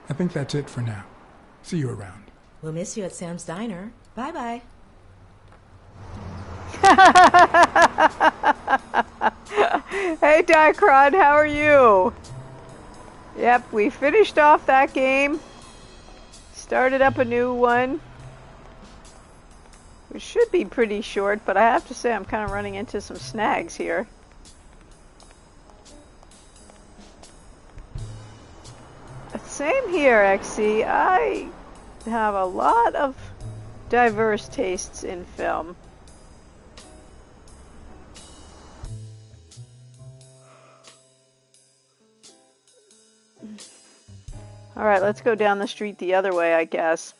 I think that's it for now. See you around. We'll miss you at Sam's Diner. Bye-bye. Hey, Dicron, how are you? Yep, we finished off that game. Started up a new one. Which should be pretty short, but I have to say I'm kind of running into some snags here. Same here, XC. I have a lot of diverse tastes in film. Alright, let's go down the street the other way, I guess.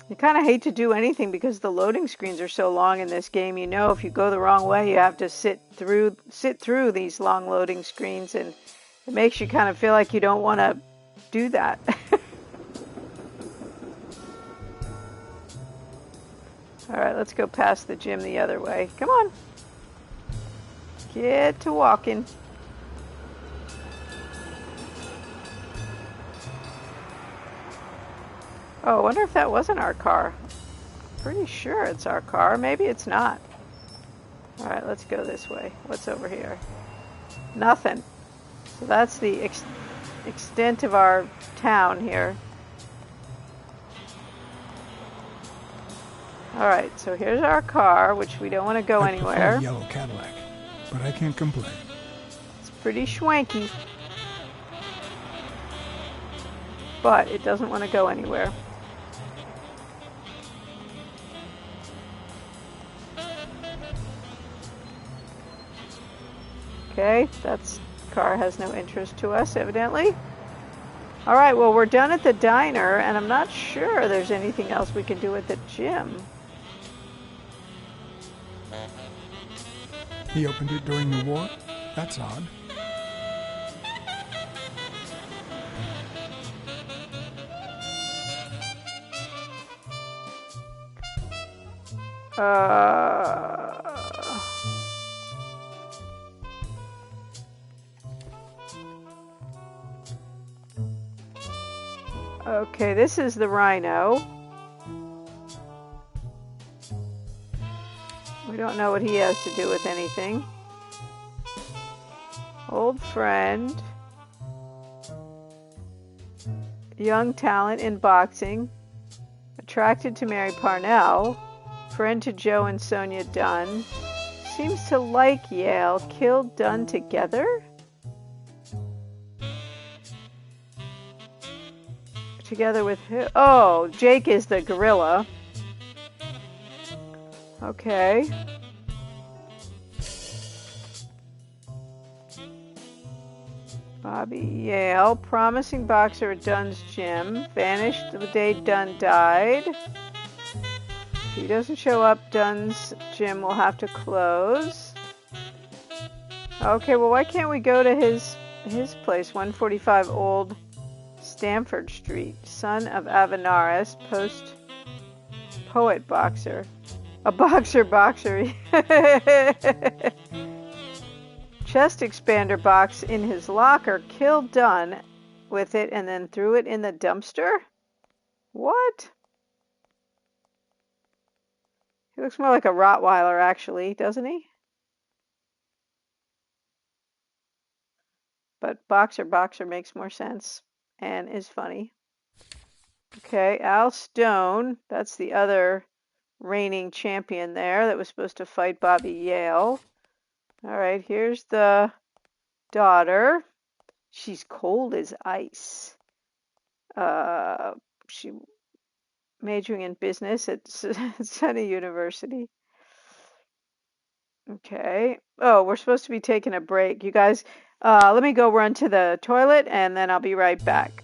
You kind of hate to do anything because the loading screens are so long in this game. You know, if you go the wrong way, you have to sit through these long loading screens, and it makes you kind of feel like you don't want to do that. Alright, let's go past the gym the other way. Come on. Get to walking. Oh, I wonder if that wasn't our car. Pretty sure it's our car. Maybe it's not. Alright, let's go this way. What's over here? Nothing. So that's the extent of our town here. Alright, so here's our car, which we don't want to go anywhere. I prefer yellow Cadillac, but I can't complain. It's pretty schwanky. But it doesn't want to go anywhere. Okay, that car has no interest to us, evidently. Alright, well, we're done at the diner, and I'm not sure there's anything else we can do at the gym. He opened it during the war? That's odd. Okay, this is the Rhino. We don't know what he has to do with anything. Old friend. Young talent in boxing. Attracted to Mary Parnell. Friend to Joe and Sonia Dunn. Seems to like Yale. Killed Dunn together? Together with who? Oh, Jake is the gorilla. Okay. Bobby Yale, promising boxer at Dunn's gym, vanished the day Dunn died. If he doesn't show up, Dunn's gym will have to close. Okay, well, why can't we go to his place, 145 Old Stamford Street, son of Avenarius, poet boxer. A boxer. Chest expander box in his locker, killed Dunn with it and then threw it in the dumpster? What? He looks more like a Rottweiler, actually, doesn't he? But boxer makes more sense and is funny. Okay, Al Stone, that's the other reigning champion there that was supposed to fight Bobby Yale. All right, here's the daughter. She's cold as ice. She majoring in business at Sunny University. Okay. Oh, we're supposed to be taking a break. You guys, let me go run to the toilet and then I'll be right back.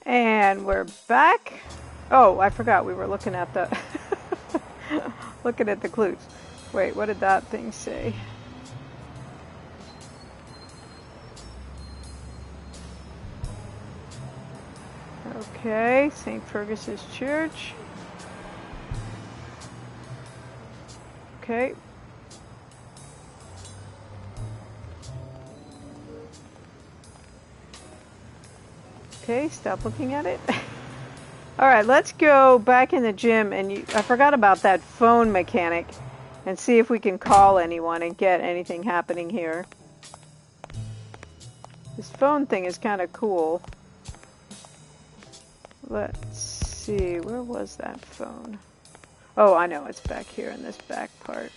And we're back. Oh, I forgot we were looking at the looking at the clues. Wait, what did that thing say? Okay, St. Fergus's Church. Okay. Okay, stop looking at it. All right, let's go back in the gym, and I forgot about that phone mechanic, and see if we can call anyone and get anything happening here. This phone thing is kind of cool. Let's see, where was that phone? Oh, I know, it's back here in this back part.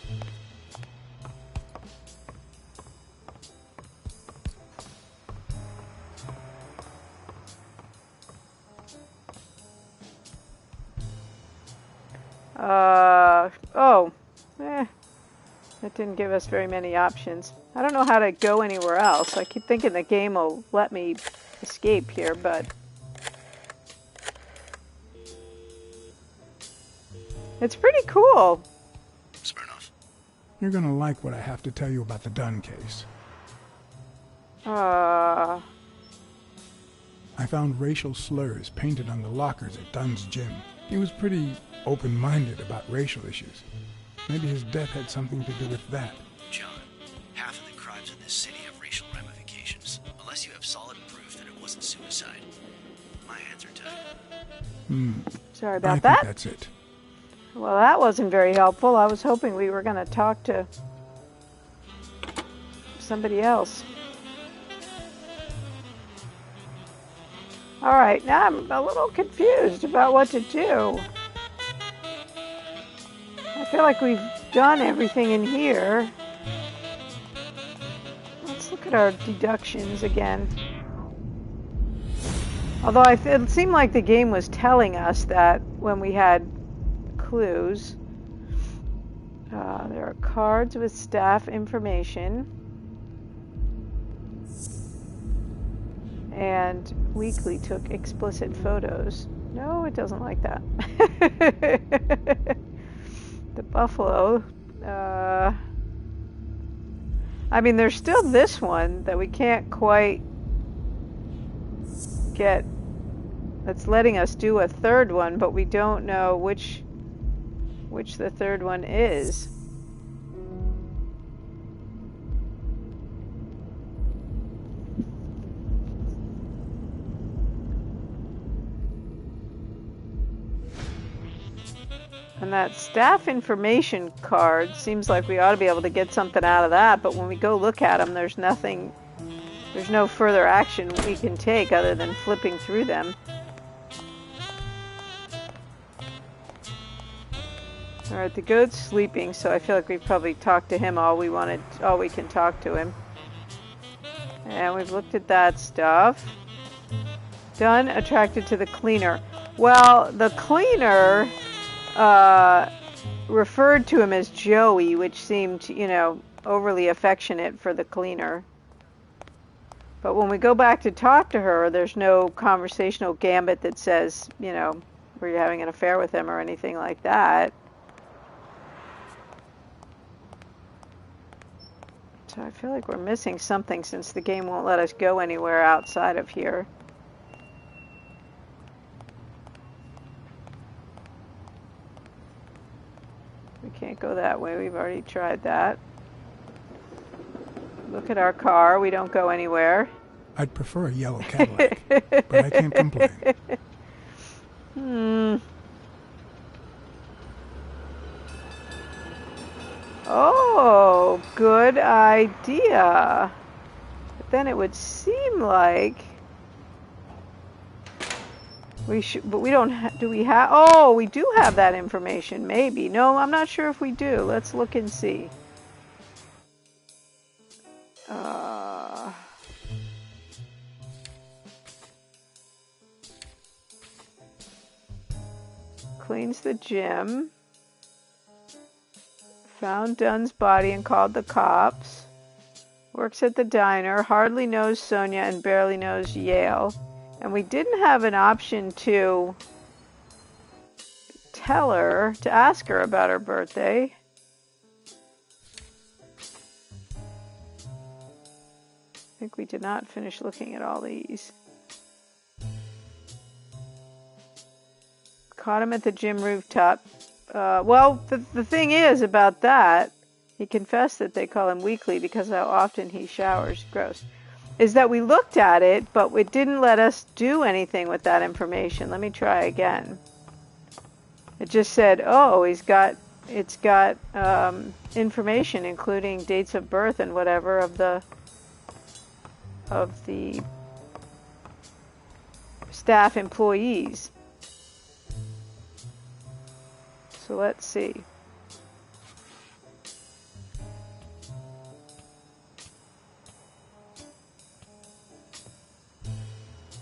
That didn't give us very many options. I don't know how to go anywhere else. I keep thinking the game will let me escape here, but it's pretty cool. Smirnoff. You're gonna like what I have to tell you about the Dunn case. Uh, I found racial slurs painted on the lockers at Dunn's gym. He was pretty open-minded about racial issues. Maybe his death had something to do with that. John, half of the crimes in this city have racial ramifications, unless you have solid proof that it wasn't suicide. My hands are tied. Sorry about I that. think that's it. Well, that wasn't very helpful. I was hoping we were going to talk to somebody else. All right, now I'm a little confused about what to do. I feel like we've done everything in here. Let's look at our deductions again. Although it seemed like the game was telling us that when we had clues. There are cards with staff information. And Weekly took explicit photos. No, it doesn't like that. The buffalo. I mean, there's still this one that we can't quite get. That's letting us do a third one, but we don't know which the third one is. And that staff information card seems like we ought to be able to get something out of that, but when we go look at them, there's nothing, there's no further action we can take other than flipping through them. Alright, the goat's sleeping, so I feel like we've probably talked to him all we can talk to him. And we've looked at that stuff. Dunn attracted to the cleaner. Well, the cleaner referred to him as Joey, which seemed, you know, overly affectionate for the cleaner. But when we go back to talk to her, there's no conversational gambit that says, you know, were you having an affair with him or anything like that. So I feel like we're missing something since the game won't let us go anywhere outside of here. We can't go that way. We've already tried that. Look at our car. We don't go anywhere. I'd prefer a yellow Cadillac, but I can't complain. Oh, good idea. But then it would seem like we should, but we don't do we have, oh, we do have that information, maybe. No, I'm not sure if we do. Let's look and see. Cleans the gym. Found Dunn's body and called the cops. Works at the diner. Hardly knows Sonia and barely knows Yale. And we didn't have an option to tell her, to ask her about her birthday. I think we did not finish looking at all these. Caught him at the gym rooftop. Well, the thing is about that, he confessed that they call him weekly because of how often he showers. Gross. Is that we looked at it, but it didn't let us do anything with that information. Let me try again. It just said, oh, it's got information, including dates of birth and whatever of the staff employees. So let's see.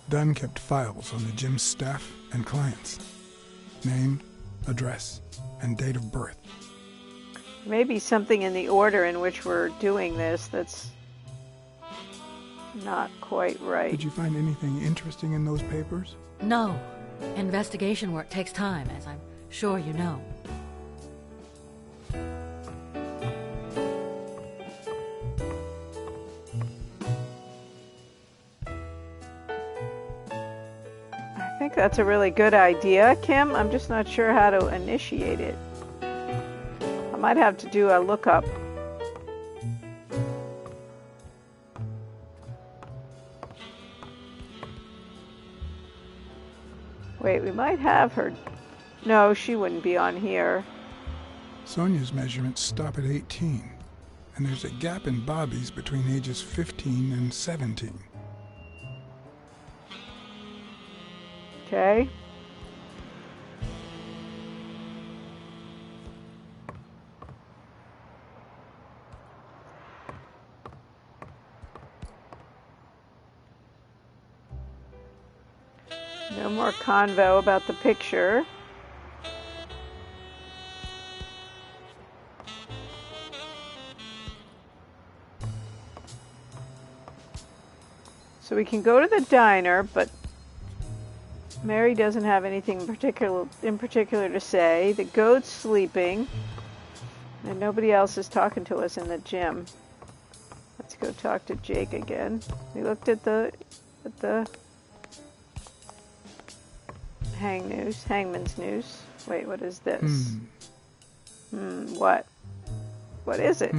Dunn kept files on the gym's staff and clients. Name, address, and date of birth. Maybe something in the order in which we're doing this that's not quite right. Did you find anything interesting in those papers? No. Investigation work takes time, as I'm sure you know. I think that's a really good idea, Kim. I'm just not sure how to initiate it. I might have to do a lookup. Wait, we might have her. No, she wouldn't be on here. Sonia's measurements stop at 18, and there's a gap in Bobby's between ages 15 and 17. Okay. No more convo about the picture. So we can go to the diner, but Mary doesn't have anything in particular to say. The goat's sleeping, and nobody else is talking to us in the gym. Let's go talk to Jake again. We looked at the Hangman's news. Wait, what is this? What? What is it?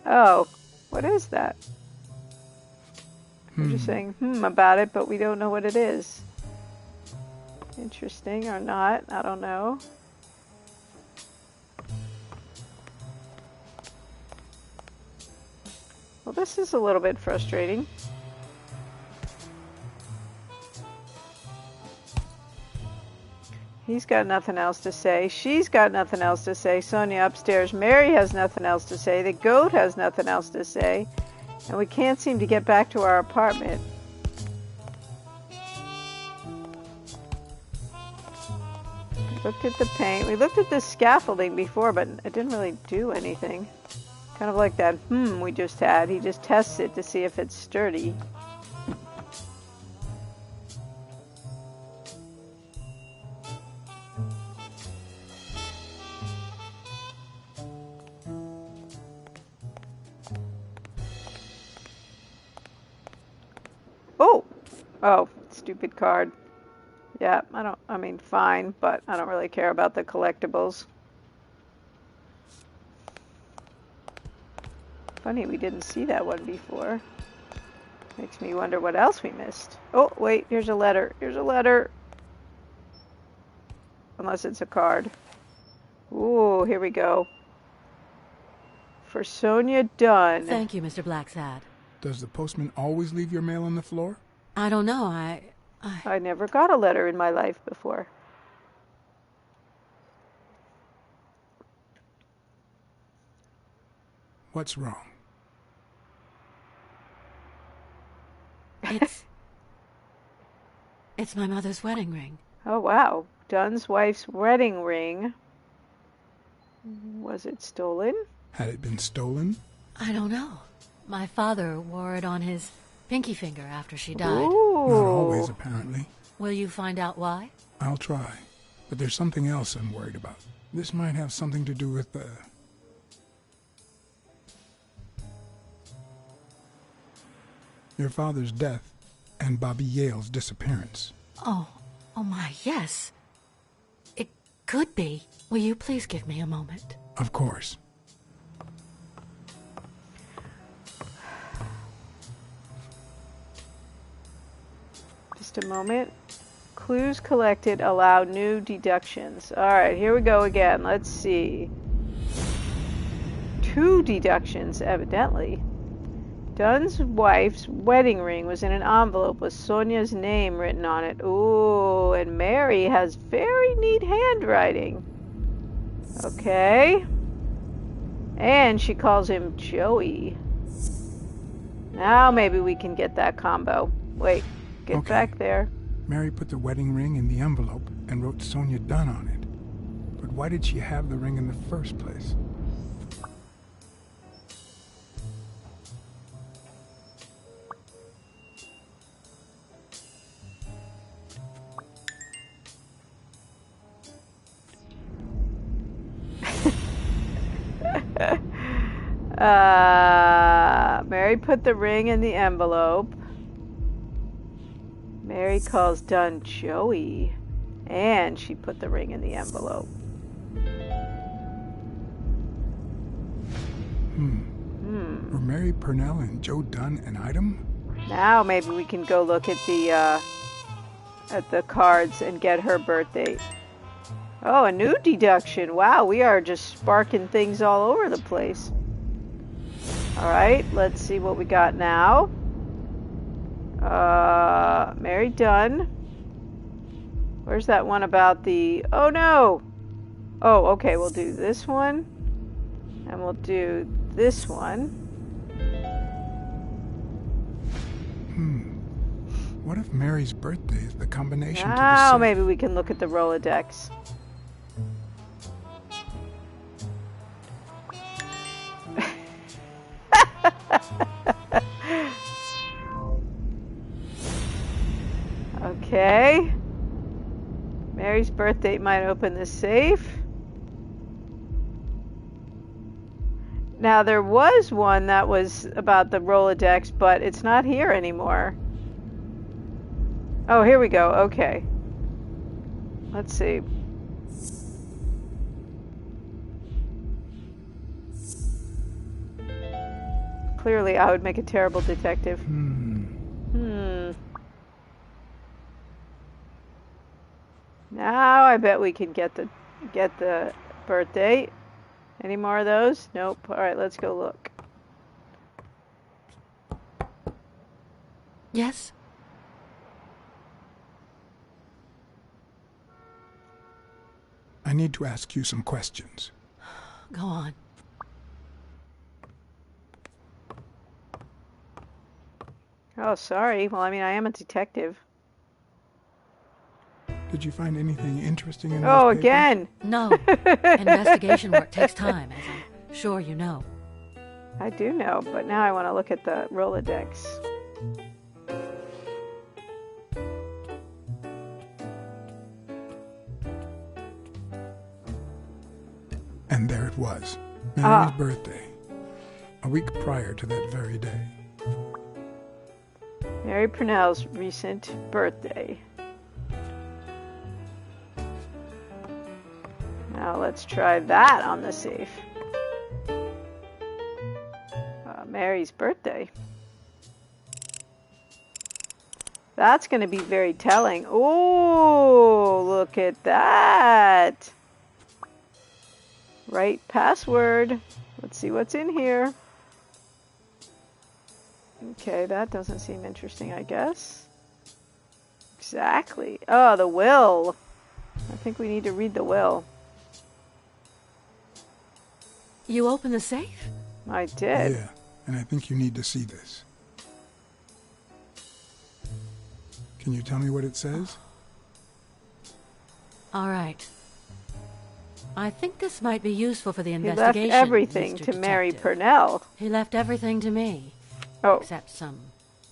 Oh, what is that? We're just saying about it, but we don't know what it is. Interesting or not, I don't know. Well, this is a little bit frustrating. He's got nothing else to say. She's got nothing else to say. Sonia upstairs. Mary has nothing else to say. The goat has nothing else to say. And we can't seem to get back to our apartment. We looked at the paint. We looked at the scaffolding before, but it didn't really do anything. Kind of like that we just had. He just tests it to see if it's sturdy. Oh, stupid card. Yeah, I mean, fine, but I don't really care about the collectibles. Funny, we didn't see that one before. Makes me wonder what else we missed. Oh, wait, here's a letter. Here's a letter. Unless it's a card. Ooh, here we go. For Sonia Dunn. Thank you, Mr. Blacksad. Does the postman always leave your mail on the floor? I don't know, I never got a letter in my life before. What's wrong? It's my mother's wedding ring. Oh, wow. Dunn's wife's wedding ring. Was it stolen? Had it been stolen? I don't know. My father wore it on his pinky finger after she died. Ooh. Not always, apparently. Will you find out why? I'll try. But there's something else I'm worried about. This might have something to do with your father's death and Bobby Yale's disappearance. Oh my, yes. It could be. Will you please give me a moment? Of course. Just a moment. Clues collected allow new deductions. Alright, here we go again. Let's see. 2 deductions, evidently. Dunn's wife's wedding ring was in an envelope with Sonia's name written on it. Ooh, and Mary has very neat handwriting. Okay. And she calls him Joey. Now maybe we can get that combo. Wait, get Okay. back there. Mary put the wedding ring in the envelope and wrote Sonia Dunn on it. But why did she have the ring in the first place? Mary put the ring in the envelope. Mary calls Dunn Joey. And she put the ring in the envelope. Were Mary Purnell and Joe Dunn an item? Now maybe we can go look at the cards and get her birth date. Oh, a new deduction. Wow, we are just sparking things all over the place. Alright, let's see what we got now. Mary Dunn. Where's that one about the... Oh, no! Oh, okay, we'll do this one. And we'll do this one. What if Mary's birthday is the combination to the Now safe? maybe we can look at the Rolodex. Okay. Mary's birth date might open the safe. Now there was one that was about the Rolodex, but it's not here anymore. Oh, here we go. Okay. Let's see. Clearly, I would make a terrible detective. Now I bet we can get the birth date. Any more of those? Nope. All right, let's go look. Yes? I need to ask you some questions. Go on. Oh, sorry. Well, I mean, I am a detective. Did you find anything interesting in Oh, those papers? again! No. Investigation work takes time, as I'm sure you know. I do know, but now I want to look at the Rolodex. And there it was. Mary's birthday. A week prior to that very day. Mary Purnell's recent birthday. Now let's try that on the safe. Mary's birthday. That's going to be very telling. Oh, look at that. Right password. Let's see what's in here. Okay, that doesn't seem interesting, I guess. Exactly. Oh, the will. I think we need to read the will. You opened the safe? I did. Yeah, and I think you need to see this. Can you tell me what it says? All right. I think this might be useful for the He left investigation. everything Mr. to Mary Detective. Purnell. He left everything to me. Oh. Except some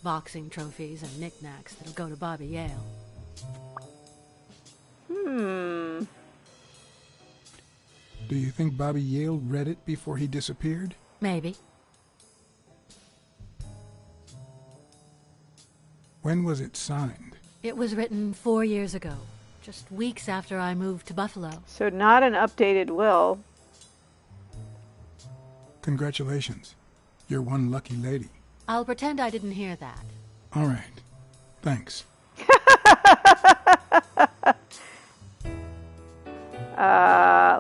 boxing trophies and knickknacks that'll go to Bobby Yale. Do you think Bobby Yale read it before he disappeared? Maybe. When was it signed? It was written 4 years ago, just weeks after I moved to Buffalo. So not an updated will. Congratulations. You're one lucky lady. I'll pretend I didn't hear that. All right. Thanks.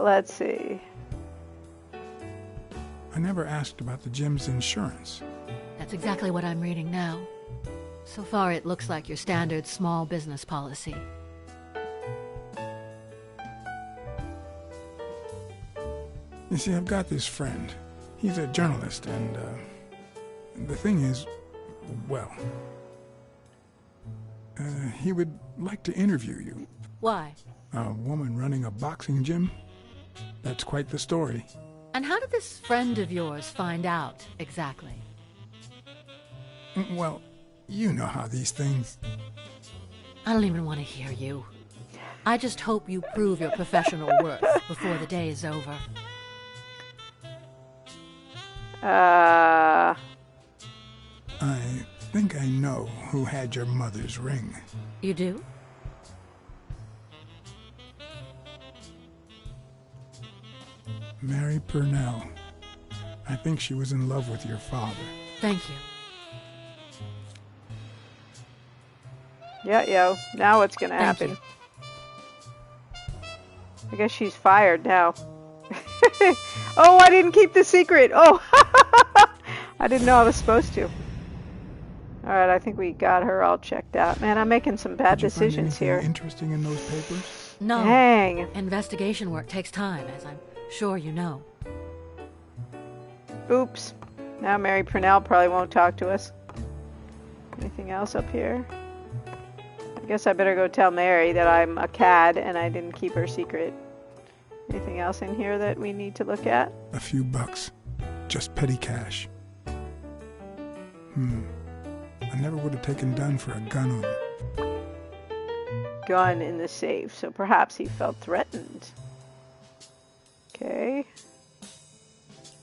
Let's see. I never asked about the gym's insurance. That's exactly what I'm reading now. So far, it looks like your standard small business policy. You see, I've got this friend. He's a journalist, and the thing is, well, he would like to interview you. Why? A woman running a boxing gym? That's quite the story. And how did this friend of yours find out, exactly? Well, you know how these things... I don't even want to hear you. I just hope you prove your professional worth before the day is over. I think I know who had your mother's ring. You do? Mary Purnell. I think she was in love with your father. Thank you. Yeah, yo. Now what's gonna happen? I guess she's fired now. Oh, I didn't keep the secret. Oh, I didn't know I was supposed to. Alright, I think we got her all checked out. Man, I'm making some bad decisions here. Interesting in those papers? No. Dang. Investigation work takes time, as I'm sure you know. Oops. Now Mary Purnell probably won't talk to us. Anything else up here? I guess I better go tell Mary that I'm a cad and I didn't keep her secret. Anything else in here that we need to look at? A few bucks. Just petty cash. I never would have taken Dunn for a gun owner. Gun in the safe, so perhaps he felt threatened. Okay.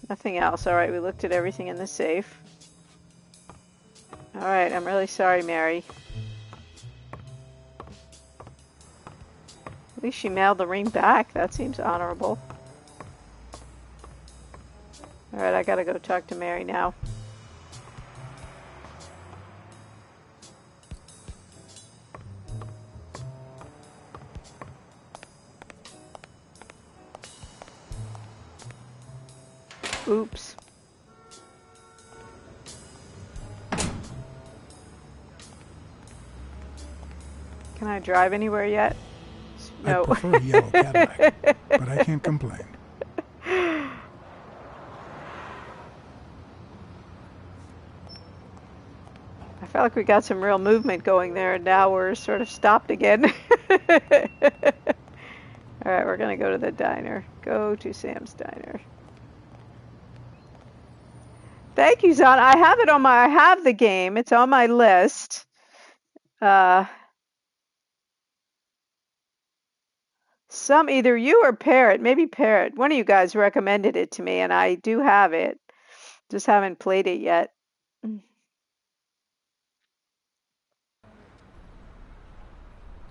Nothing else. Alright, we looked at everything in the safe. Alright, I'm really sorry, Mary. At least she mailed the ring back. That seems honorable. Alright, I gotta go talk to Mary now. Oops. Can I drive anywhere yet? No. I prefer a yellow Cadillac, but I can't complain. I felt like we got some real movement going there, and now we're sort of stopped again. Alright, we're gonna go to the diner. Go to Sam's Diner. Thank you, Zon. I have it on my, I have the game. It's on my list. Some, either you or Parrot, maybe Parrot. One of you guys recommended it to me, and I do have it. Just haven't played it yet.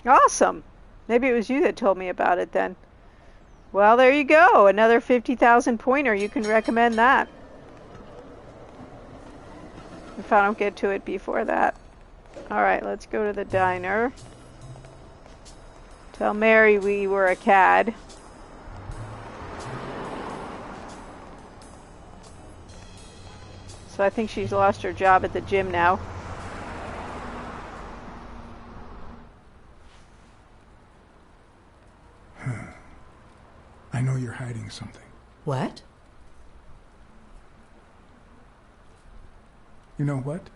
Awesome. Maybe it was you that told me about it then. Well, there you go. Another 50,000 pointer. You can recommend that. If I don't get to it before that. Alright, let's go to the diner. Tell Mary we were a cad. So I think she's lost her job at the gym now. I know you're hiding something. What? You know what?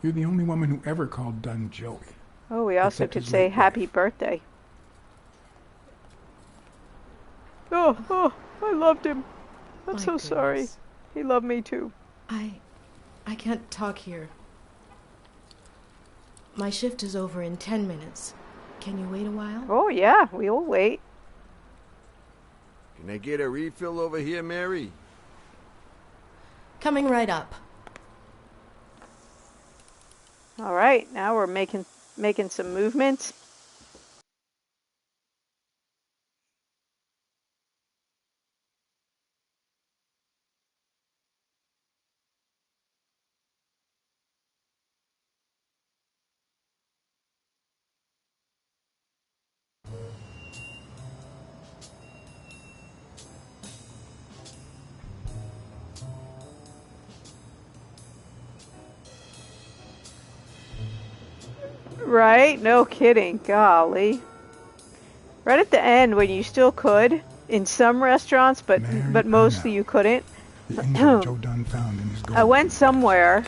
You're the only woman who ever called Dunn Joey. Oh, we also Except could his say late happy wife. birthday. Oh, I loved him. I'm My so sorry. goodness. He loved me too. I can't talk here. My shift is over in 10 minutes. Can you wait a while? Oh, yeah, we'll wait. Can I get a refill over here, Mary? Coming right up. All right, now we're making some movement. Right? No kidding. Golly. Right at the end when you still could in some restaurants, but mostly you couldn't. The angel Joe Dunn found in his gold. I went somewhere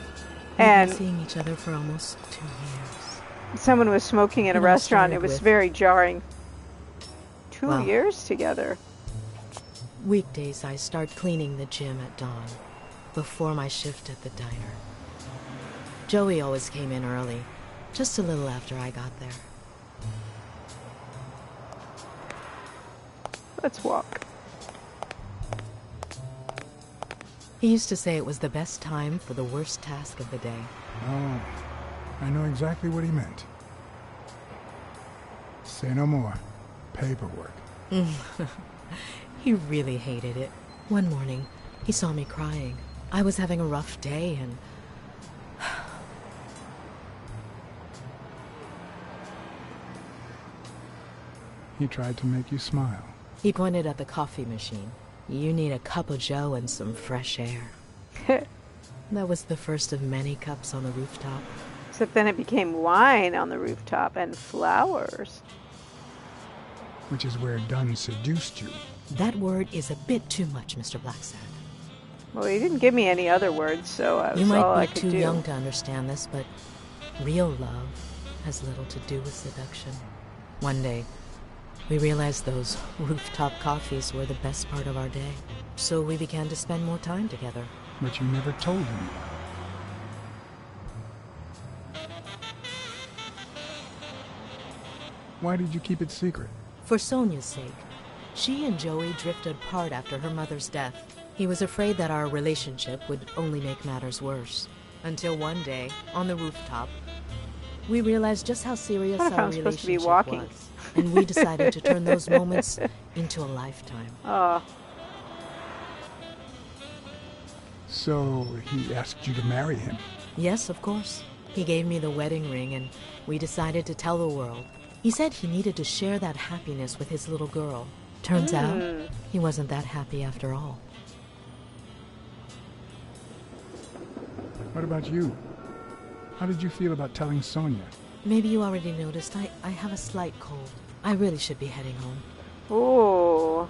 and we've been seeing each other for almost 2 years. Someone was smoking in a restaurant. It was very jarring. 2 years together. Weekdays I start cleaning the gym at dawn, before my shift at the diner. Joey always came in early, just a little after I got there. Let's walk. He used to say it was the best time for the worst task of the day. Oh, I know exactly what he meant. Say no more. Paperwork. He really hated it. One morning, he saw me crying. I was having a rough day and... He tried to make you smile. He pointed at the coffee machine. You need a cup of joe and some fresh air. That was the first of many cups on the rooftop. Except then it became wine on the rooftop and flowers. Which is where Dunn seduced you. That word is a bit too much, Mr. Blacksad. Well, he didn't give me any other words, so I was You all I might could be do. too young to understand this, but real love has little to do with seduction. One day, we realized those rooftop coffees were the best part of our day. So we began to spend more time together. But you never told him. Why did you keep it secret? For Sonia's sake. She and Joey drifted apart after her mother's death. He was afraid that our relationship would only make matters worse. Until one day, on the rooftop, we realized just how serious our relationship was. And we decided to turn those moments into a lifetime. Oh. So he asked you to marry him? Yes, of course. He gave me the wedding ring and we decided to tell the world. He said he needed to share that happiness with his little girl. Turns out, he wasn't that happy after all. What about you? How did you feel about telling Sonia? Maybe you already noticed I have a slight cold. I really should be heading home. Oh.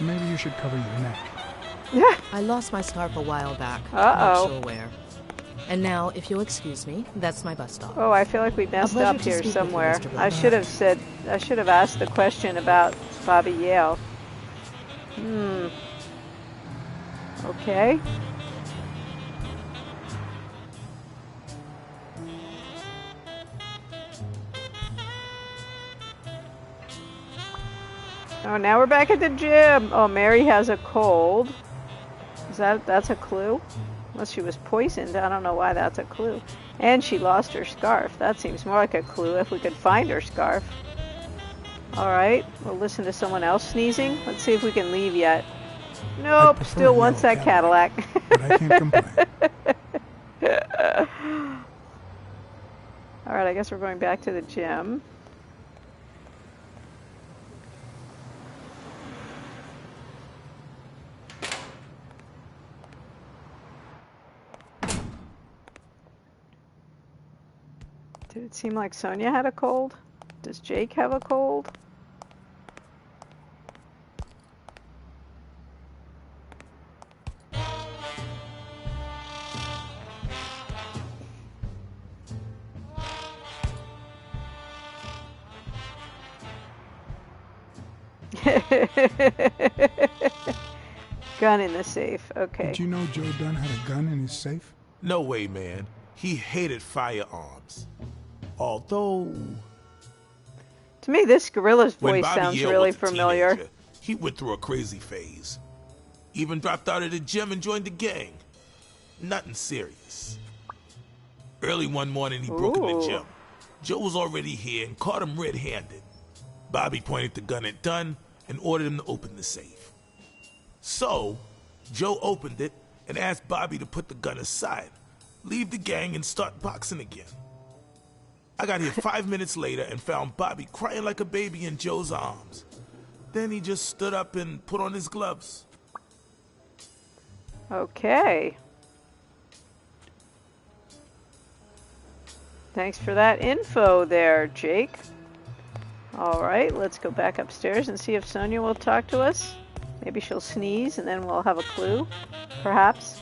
Maybe you should cover your neck. I lost my scarf a while back. Uh-oh. Not sure where. And now, if you'll excuse me, that's my bus stop. Oh, I feel like we messed up here somewhere. I should have asked the question about Bobby Yale. Okay. Oh, now we're back at the gym. Oh, Mary has a cold. That's a clue? Unless she was poisoned. I don't know why that's a clue. And she lost her scarf. That seems more like a clue if we could find her scarf. Alright, we'll listen to someone else sneezing. Let's see if we can leave yet. Nope, still wants that Cadillac. But I can't complain. Alright, I guess we're going back to the gym. Did it seem like Sonia had a cold? Does Jake have a cold? Gun in the safe. Okay. Did you know Joe Dunn had a gun in his safe? No way, man. He hated firearms. Although, To me, this gorilla's when voice Bobby sounds Yale really was a familiar. teenager, he went through a crazy phase. Even dropped out of the gym and joined the gang. Nothing serious. Early one morning, he broke in the Ooh. gym. Joe was already here and caught him red-handed. Bobby pointed the gun at Dunn and ordered him to open the safe. So, Joe opened it and asked Bobby to put the gun aside, leave the gang, and start boxing again. I got here 5 minutes later and found Bobby crying like a baby in Joe's arms. Then he just stood up and put on his gloves. Okay. Thanks for that info there, Jake. All right, let's go back upstairs and see if Sonia will talk to us. Maybe she'll sneeze and then we'll have a clue, perhaps.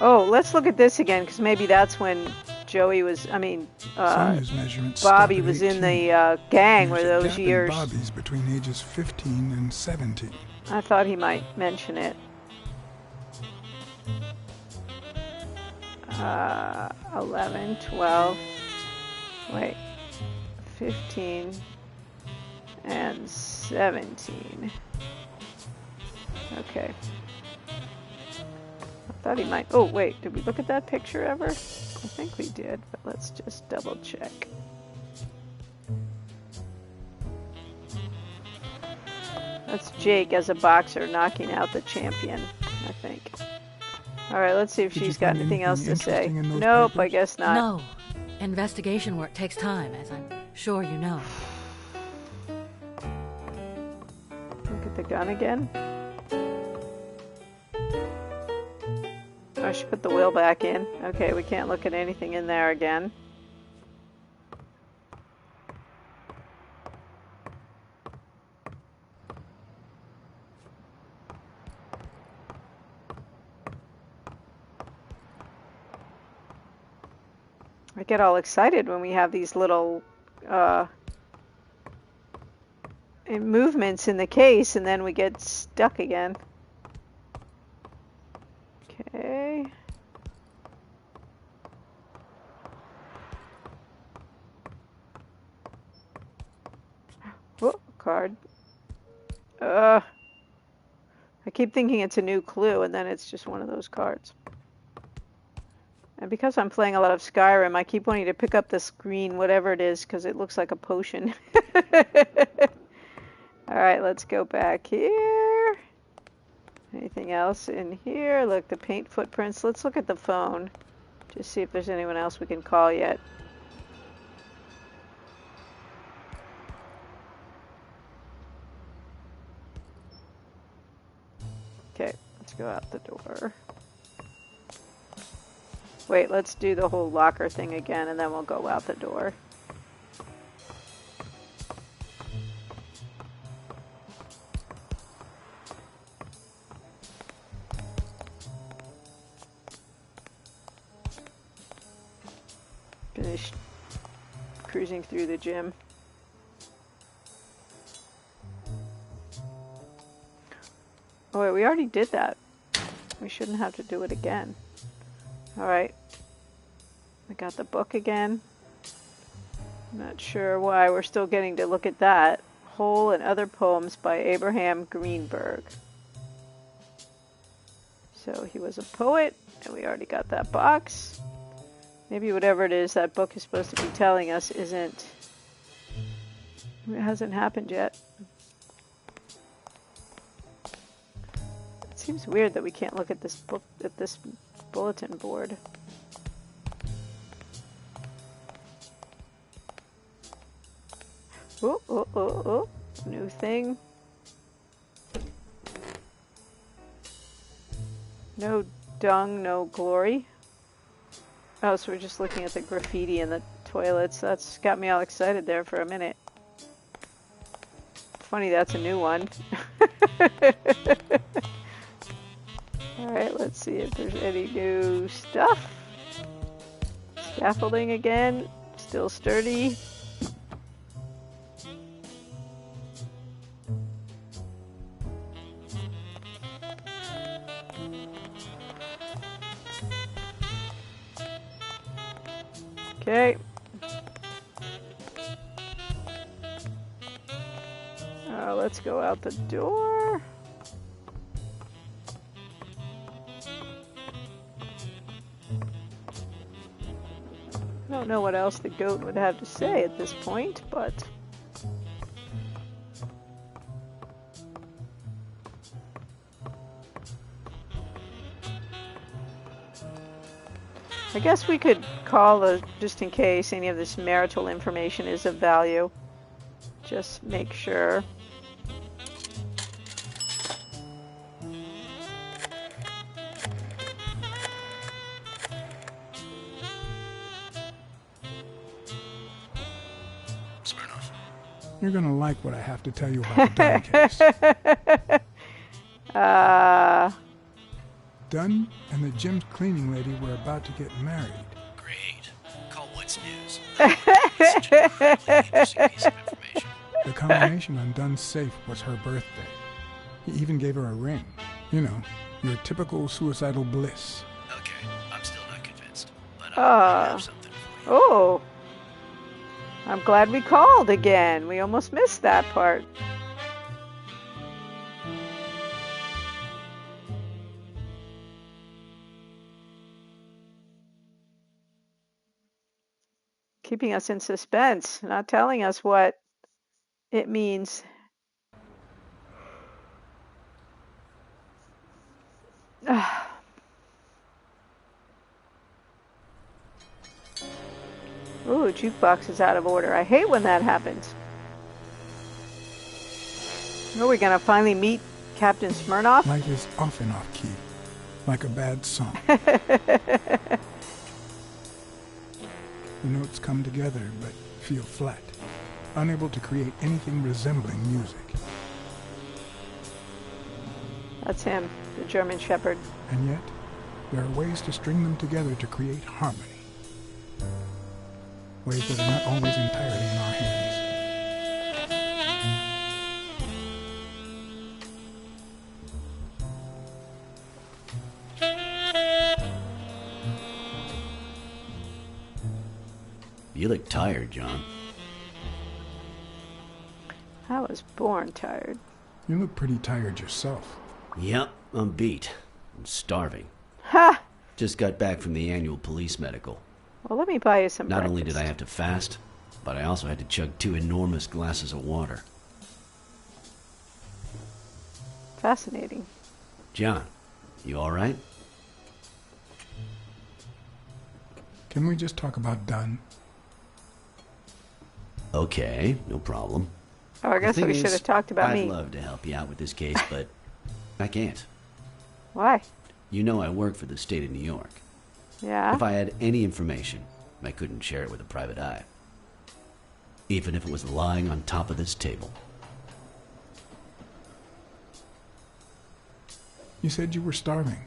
Oh, let's look at this again, because maybe that's when Joey was, Sonia's measurements Bobby start at was in 18. the gang where There's a those gap in years. Bobby's between ages 15 and 17. I thought he might mention it. 11, 12, wait, 15, and 17. Okay. I thought he might. Oh, wait, did we look at that picture ever? I think we did, but let's just double check. That's Jake as a boxer knocking out the champion, I think. All right, let's see if Did you she's got find anything else to say. interesting in those Nope, I papers? guess not. No. Investigation work takes time, as I'm sure you know. Look at the gun again. I should put the wheel back in. Okay, we can't look at anything in there again. I get all excited when we have these little movements in the case, and then we get stuck again. Okay. Oh, card. I keep thinking it's a new clue, and then it's just one of those cards. And because I'm playing a lot of Skyrim, I keep wanting to pick up this green, whatever it is, because it looks like a potion. Alright, let's go back here. Anything else in here? Look, the paint footprints. Let's look at the phone. Just see if there's anyone else we can call yet. Okay, let's go out the door. Wait, let's do the whole locker thing again, and then we'll go out the door. Finish cruising through the gym. Oh wait, we already did that. We shouldn't have to do it again. Alright. I got the book again. I'm not sure why we're still getting to look at that. Whole and Other Poems by Abraham Greenberg. So he was a poet, and we already got that box. Maybe whatever it is that book is supposed to be telling us isn't... It hasn't happened yet. It seems weird that we can't look at this book, at this bulletin board. Oh, oh, oh, oh. New thing. No dung, no glory. Oh, so we're just looking at the graffiti in the toilets. That's got me all excited there for a minute. Funny, that's a new one. Alright, let's see if there's any new stuff. Scaffolding again. Still sturdy. Okay. Let's go out the door. I don't know what else the goat would have to say at this point, but... I guess we could call just in case any of this marital information is of value. Just make sure. You're gonna like what I have to tell you about the Dunn case. Dunn and the gym's cleaning lady were about to get married. Great. Call What's News. The combination on Dunn's safe was her birthday. He even gave her a ring. You know, your typical suicidal bliss. Okay, I'm still not convinced, but I have something for you. Oh. I'm glad we called again. We almost missed that part. Keeping us in suspense, not telling us what it means. Ooh, jukebox is out of order. I hate when that happens. Are we gonna finally meet Captain Smirnoff? Life is off and off key, like a bad song. The notes come together but feel flat, unable to create anything resembling music. That's him, the German Shepherd. And yet, there are ways to string them together to create harmony. Ways that are not always entirely in our hands. You look tired, John. I was born tired. You look pretty tired yourself. Yep, I'm beat. I'm starving. Ha! Just got back from the annual police medical. Well, let me buy you some Not breakfast. only did I have to fast, but I also had to chug 2 enormous glasses of water. Fascinating. John, you all right? Can we just talk about Dunn? Okay, no problem. Oh, I guess we should have talked about me. I'd love to help you out with this case, but I can't. Why? You know I work for the state of New York. Yeah? If I had any information, I couldn't share it with a private eye. Even if it was lying on top of this table. You said you were starving.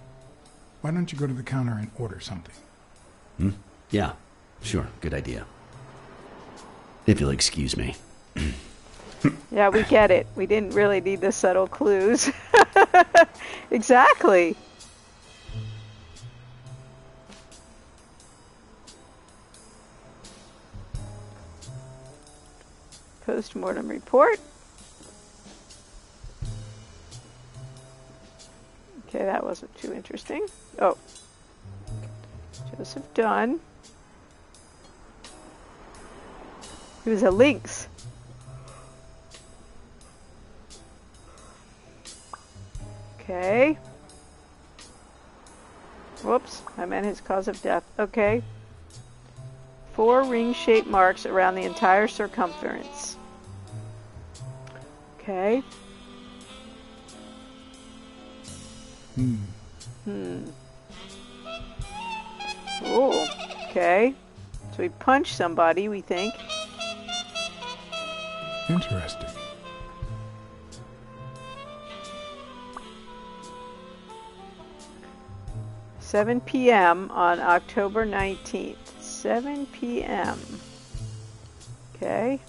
Why don't you go to the counter and order something? Yeah, sure, good idea. If you'll excuse me. Yeah, we get it. We didn't really need the subtle clues. Exactly. Post-mortem report. Okay, that wasn't too interesting. Oh. Joseph Dunn. He was a lynx. Okay. Whoops, I meant his cause of death. Okay. 4 ring-shaped marks around the entire circumference. Okay. Oh, okay. So we punched somebody, we think. Interesting. (7 p.m. on October 19th. 7 p.m. Okay.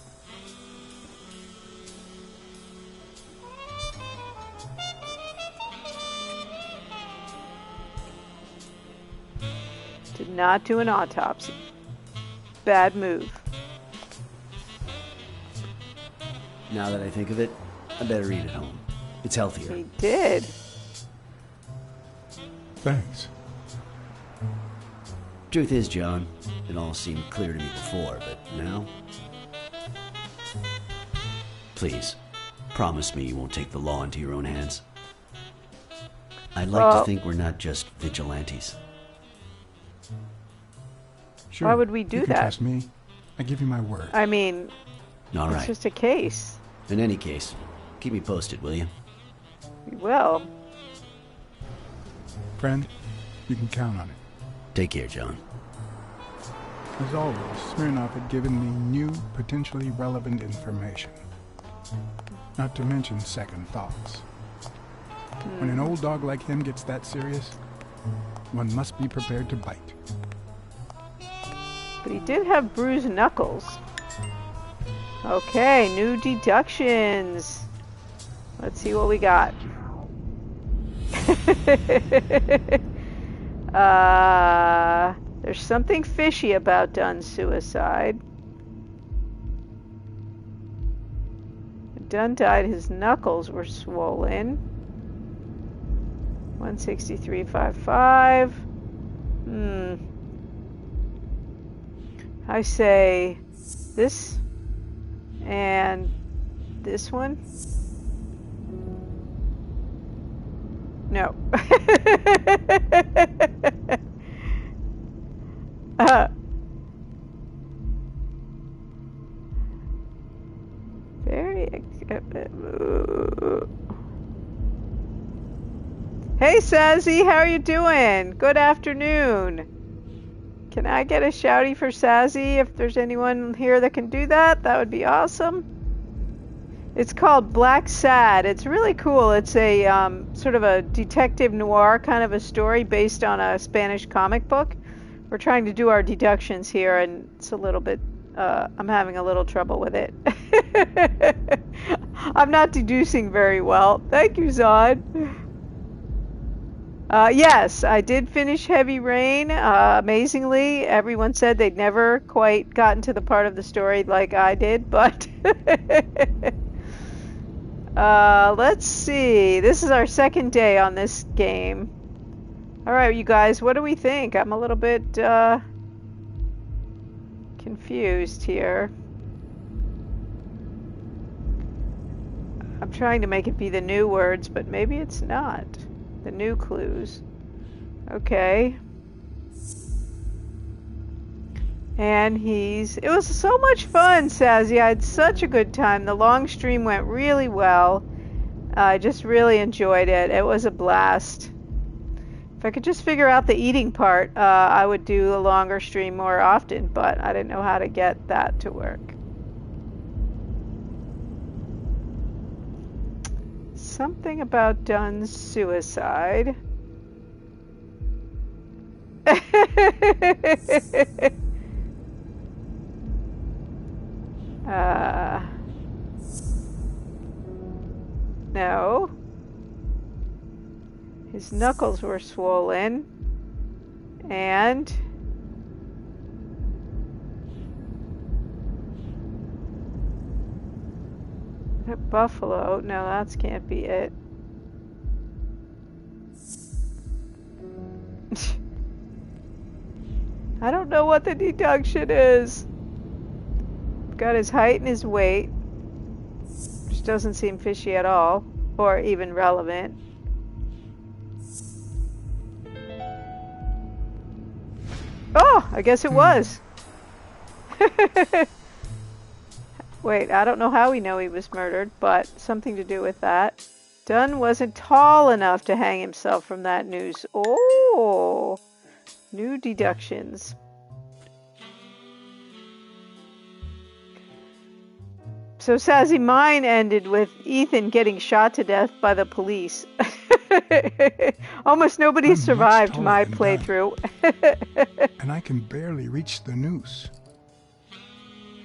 Did not do an autopsy. Bad move. Now that I think of it, I better eat at home. It's healthier. He did. Thanks. Truth is, John, it all seemed clear to me before, but now... Please, promise me you won't take the law into your own hands. I'd like to think we're not just vigilantes. Sure. Why would we do you can that? Trust me. I give you my word. I mean, All it's right. just a case. In any case, keep me posted, will you? We will. Friend, you can count on it. Take care, John. As always, Smirnoff had given me new, potentially relevant information. Not to mention second thoughts. When an old dog like him gets that serious, one must be prepared to bite. But he did have bruised knuckles. Okay, new deductions. Let's see what we got. There's something fishy about Dunn's suicide. When Dunn died, his knuckles were swollen. 163.55. I say this and this one. No. Hey Sazzy, how are you doing? Good afternoon. Can I get a shouty for Sazzy? If there's anyone here that can do that, that would be awesome. It's called Blacksad. It's really cool. It's a sort of a detective noir kind of a story based on a Spanish comic book. We're trying to do our deductions here, and it's a little bit, I'm having a little trouble with it. I'm not deducing very well. Thank you, Zod. Yes, I did finish Heavy Rain. Amazingly, everyone said they'd never quite gotten to the part of the story like I did, but let's see. This is our second day on this game. All right, you guys, what do we think? I'm a little bit confused here. I'm trying to make it be the new words, but maybe it's not. The new clues. Okay. And it was so much fun, Sazzy. I had such a good time. The long stream went really well. I just really enjoyed it. It was a blast. If I could just figure out the eating part, I would do a longer stream more often, but I didn't know how to get that to work. Something about Dunn's suicide. No. His knuckles were swollen. And a buffalo. No, that can't be it. I don't know what the deduction is. Got his height and his weight, which doesn't seem fishy at all, or even relevant. Oh, I guess it was. Wait, I don't know how we know he was murdered, but something to do with that. Dunn wasn't tall enough to hang himself from that noose. Oh, new deductions. So, Sazzy, mine ended with Ethan getting shot to death by the police. Almost nobody survived my playthrough. And I can barely reach the noose.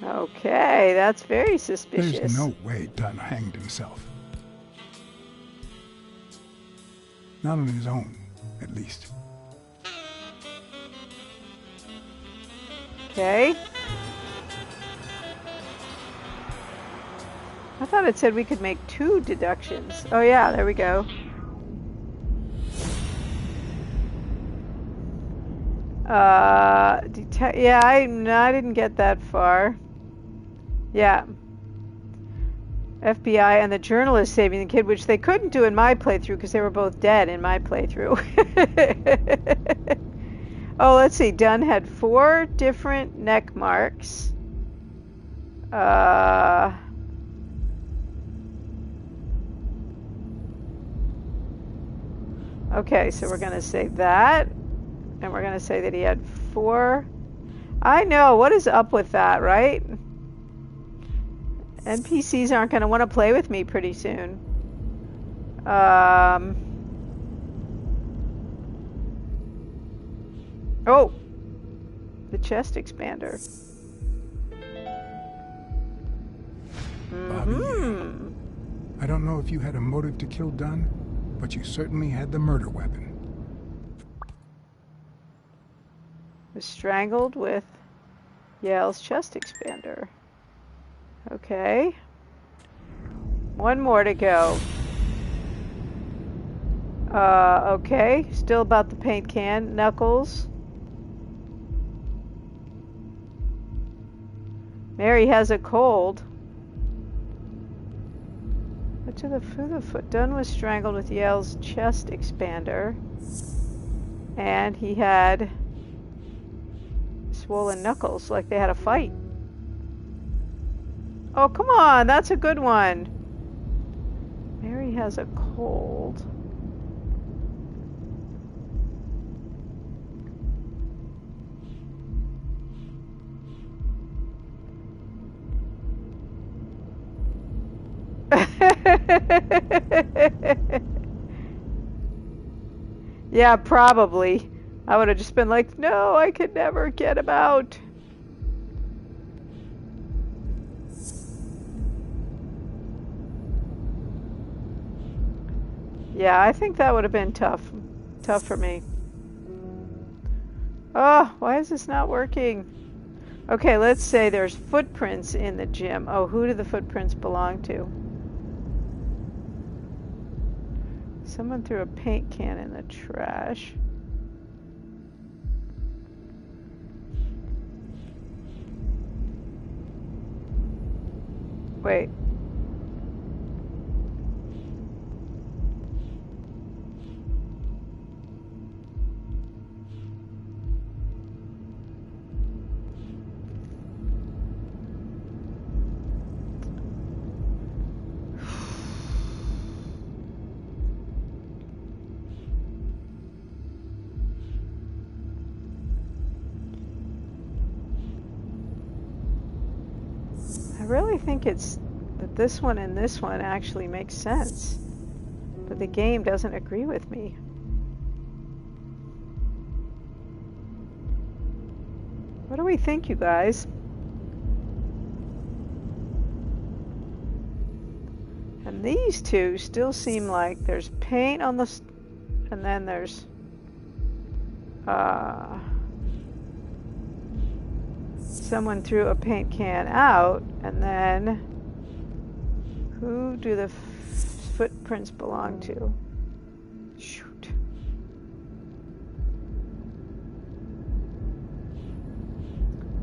Okay, that's very suspicious. There's no way Dunn hanged himself. Not on his own, at least. Okay. I thought it said we could make 2 deductions. Oh yeah, there we go. Yeah, I didn't get that far. Yeah. FBI and the journalist saving the kid, which they couldn't do in my playthrough because they were both dead in my playthrough. Oh, let's see. Dunn had 4 different neck marks. Okay, so we're going to say that. And we're going to say that he had 4. I know. What is up with that, right? NPCs aren't going to want to play with me pretty soon. Oh! The chest expander. Bobby, I don't know if you had a motive to kill Dunn, but you certainly had the murder weapon. Was strangled with Yale's chest expander. Okay. 1 more to go. Okay. Still about the paint can. Knuckles. Mary has a cold. But to the foot. Dunn was strangled with Yale's chest expander. And he had swollen knuckles, like they had a fight. Oh, come on, that's a good one. Mary has a cold. Yeah, probably. I would have just been like, no, I could never get him out. Yeah, I think that would have been tough. Tough for me. Oh, why is this not working? Okay, let's say there's footprints in the gym. Oh, who do the footprints belong to? Someone threw a paint can in the trash. Wait. I really think it's that this one and this one actually makes sense, but the game doesn't agree with me. What do we think, you guys? And these two still seem like there's paint on the, and then there's someone threw a paint can out, and then who do the footprints belong to? Shoot.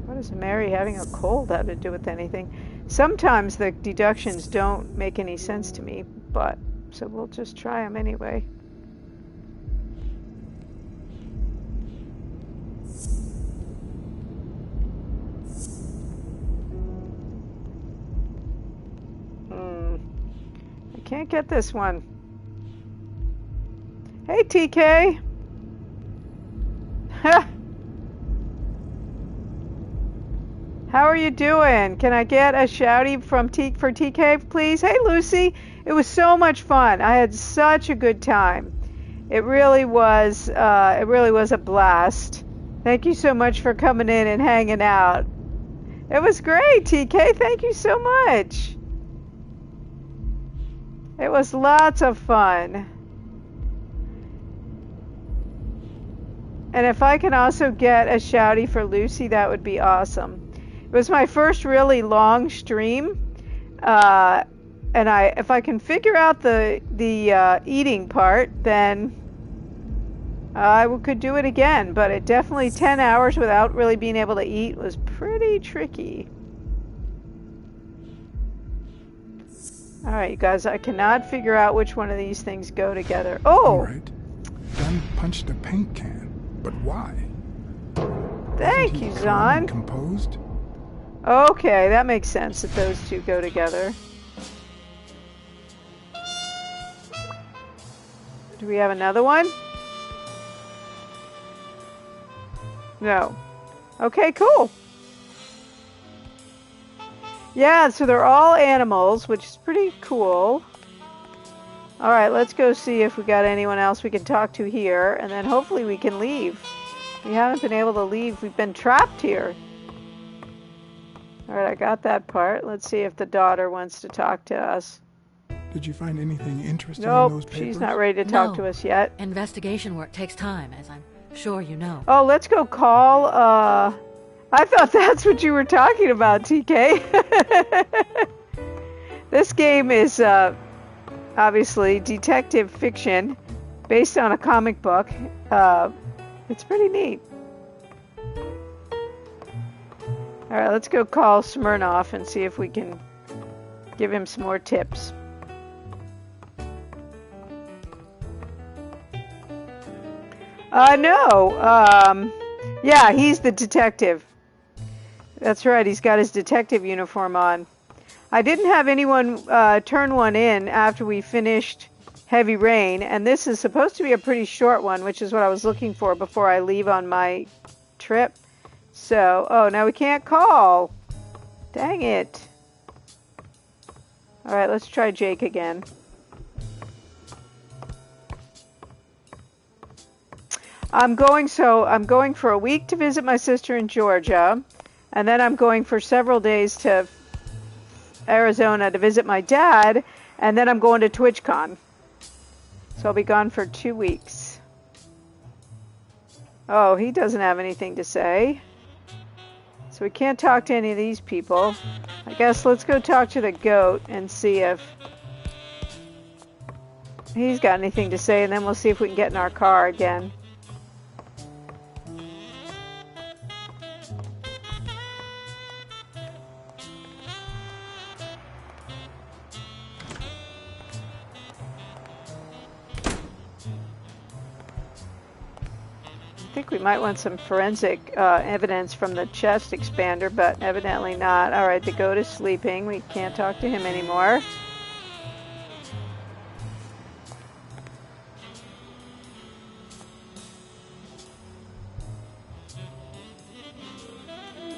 What does Mary having a cold have to do with anything? Sometimes the deductions don't make any sense to me, but so we'll just try them anyway. Can't get this one. Hey, TK. How are you doing? Can I get a shouty from for TK, please? Hey, Lucy. It was so much fun. I had such a good time. It really was. It really was a blast. Thank you so much for coming in and hanging out. It was great, TK. Thank you so much. It was lots of fun. And if I can also get a shouty for Lucy, that would be awesome. It was my first really long stream. And if I can figure out the eating part, then I could do it again. But it definitely 10 hours without really being able to eat was pretty tricky. All right, you guys, I cannot figure out which one of these things go together. Oh! All right. Dunn punched a paint can, but why? Thank you, Zahn. Composed? Okay, that makes sense that those two go together. Do we have another one? No. Okay, cool. Yeah, so they're all animals, which is pretty cool. Alright, let's go see if we got anyone else we can talk to here, and then hopefully we can leave. We haven't been able to leave. We've been trapped here. Alright, I got that part. Let's see if the daughter wants to talk to us. Did you find anything interesting in those papers? She's not ready to talk to us yet. Investigation work takes time, as I'm sure you know. Oh, let's go call, I thought that's what you were talking about, TK. This game is, obviously detective fiction based on a comic book. It's pretty neat. Alright, let's go call Smirnoff and see if we can give him some more tips. No. Yeah, he's the detective. That's right, he's got his detective uniform on. I didn't have anyone turn one in after we finished Heavy Rain, and this is supposed to be a pretty short one, which is what I was looking for before I leave on my trip. So, oh, now we can't call. Dang it. Alright, let's try Jake again. I'm going for a week to visit my sister in Georgia, and then I'm going for several days to Arizona to visit my dad, and then I'm going to TwitchCon. So I'll be gone for 2 weeks. Oh, he doesn't have anything to say. So we can't talk to any of these people. I guess let's go talk to the goat and see if he's got anything to say, and then we'll see if we can get in our car again. I think we might want some forensic evidence from the chest expander, but evidently not. Alright, the goat is sleeping. We can't talk to him anymore.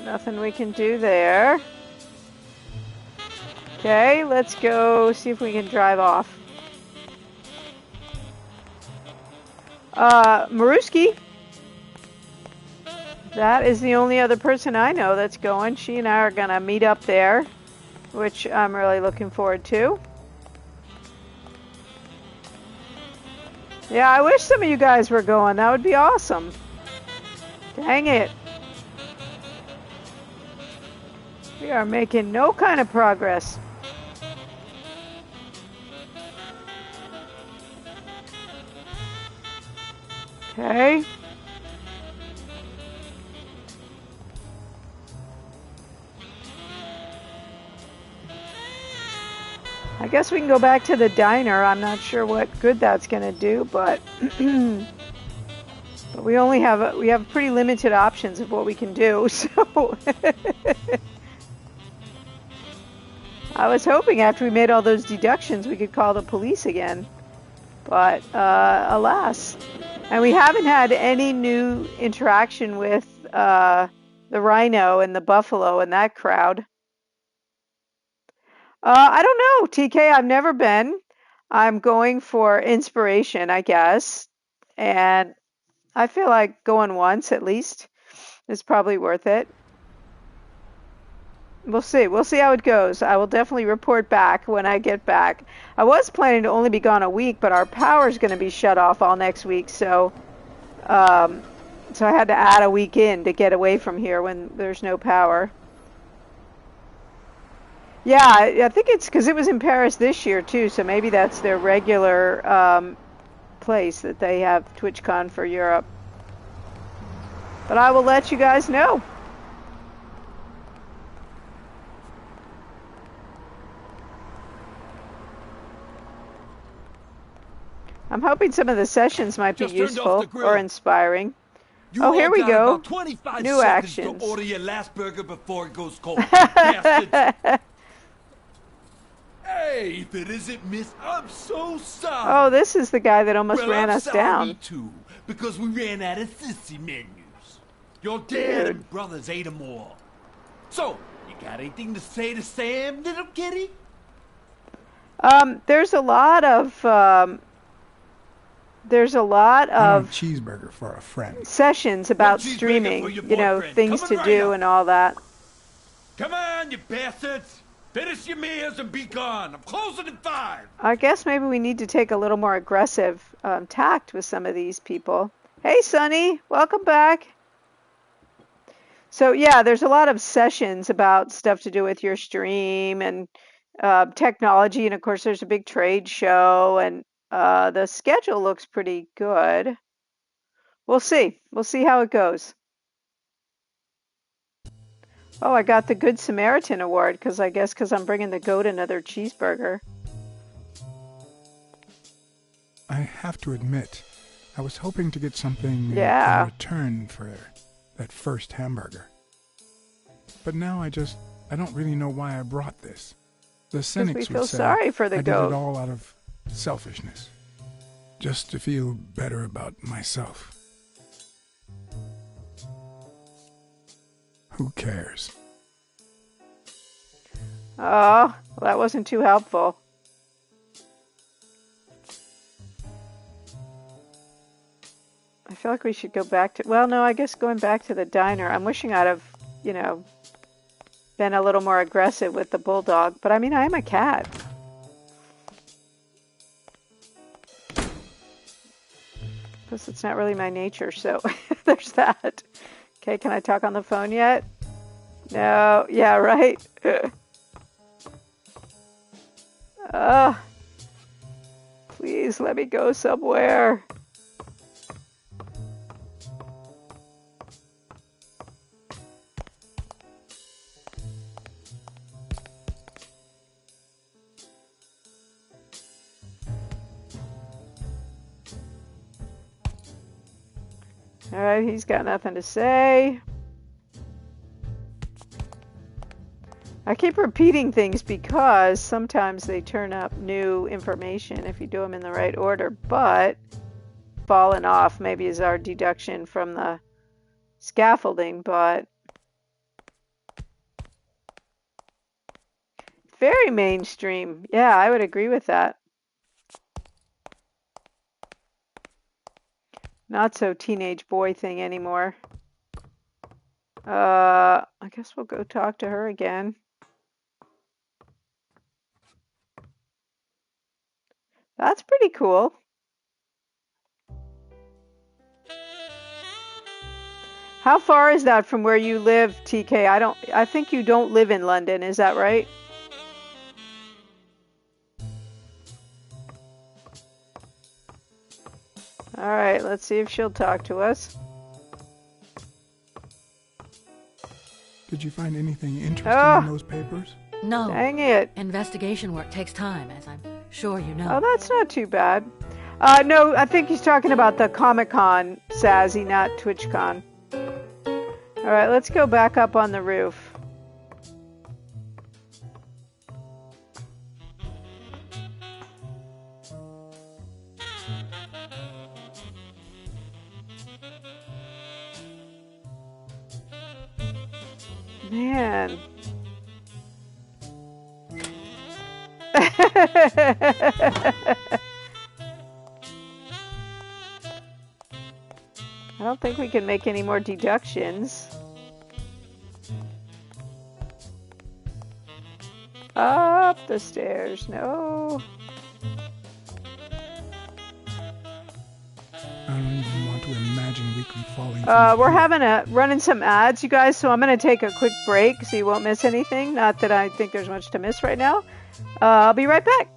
Nothing we can do there. Okay, let's go see if we can drive off. Maruski. That is the only other person I know that's going. She and I are going to meet up there, which I'm really looking forward to. Yeah, I wish some of you guys were going. That would be awesome. Dang it. We are making no kind of progress. Okay. I guess we can go back to the diner. I'm not sure what good that's going to do, but but we have pretty limited options of what we can do. So I was hoping after we made all those deductions we could call the police again, but alas. And we haven't had any new interaction with the rhino and the buffalo and that crowd. I don't know, TK. I've never been. I'm going for inspiration, I guess. And I feel like going once at least is probably worth it. We'll see. We'll see how it goes. I will definitely report back when I get back. I was planning to only be gone a week, but our power's going to be shut off all next week, so so I had to add a week in to get away from here when there's no power. Yeah, I think it's because it was in Paris this year too, so maybe that's their regular place that they have TwitchCon for Europe. But I will let you guys know. I'm hoping some of the sessions might be useful or inspiring. Oh, here we go. New actions. To order your last burger before it goes cold. Bastards. Hey, if it isn't Miss, I'm so sorry. Oh, this is the guy that almost ran us down. Me too, because we ran out of sissy menus. Your dad and brothers ate them all. So, you got anything to say to Sam, little kitty? There's a lot of cheeseburger for a friend. Sessions about streaming, you know, things to do and all that. Come on, you bastards! Finish your meals and be gone. I'm closing in 5. I guess maybe we need to take a little more aggressive tact with some of these people. Hey, Sonny, welcome back. So yeah, there's a lot of sessions about stuff to do with your stream and technology, and of course there's a big trade show, and the schedule looks pretty good. We'll see. We'll see how it goes. Oh, I got the Good Samaritan Award because I'm bringing the goat another cheeseburger. I have to admit, I was hoping to get something in return for that first hamburger. But now I don't really know why I brought this. The cynics would say sorry for the I goat. did it all out of selfishness, just to feel better about myself. Who cares? Oh, well, that wasn't too helpful. I feel like we should go back to... Well, no, I guess going back to the diner. I'm wishing I'd have, you know, been a little more aggressive with the bulldog. But, I mean, I am a cat. Plus, it's not really my nature, so there's that. Okay, can I talk on the phone yet? No. Yeah, right? Please let me go somewhere. All right, he's got nothing to say. I keep repeating things because sometimes they turn up new information if you do them in the right order, but fallen off maybe is our deduction from the scaffolding, but very mainstream. Yeah, I would agree with that. Not so teenage boy thing anymore. I guess we'll go talk to her again. That's pretty cool. How far is that from where you live, TK? I think you don't live in London, is that right? All right, let's see if she'll talk to us. Did you find anything interesting in those papers? No. Dang it. Investigation work takes time, as I'm sure you know. Oh, that's not too bad. No, I think he's talking about the Comic-Con, Sazzy, not TwitchCon. All right, let's go back up on the roof. Man. I don't think we can make any more deductions. Up the stairs. No. I don't even want to imagine Weekly falling. We're running some ads, you guys, so I'm going to take a quick break so you won't miss anything. Not that I think there's much to miss right now. I'll be right back.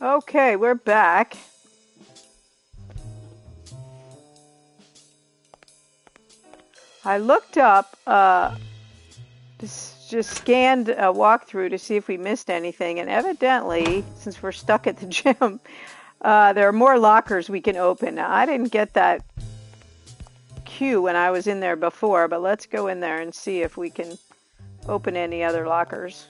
Okay, we're back. I looked up, just scanned a walkthrough to see if we missed anything, and evidently, since we're stuck at the gym, there are more lockers we can open. Now, I didn't get that cue when I was in there before, but let's go in there and see if we can open any other lockers.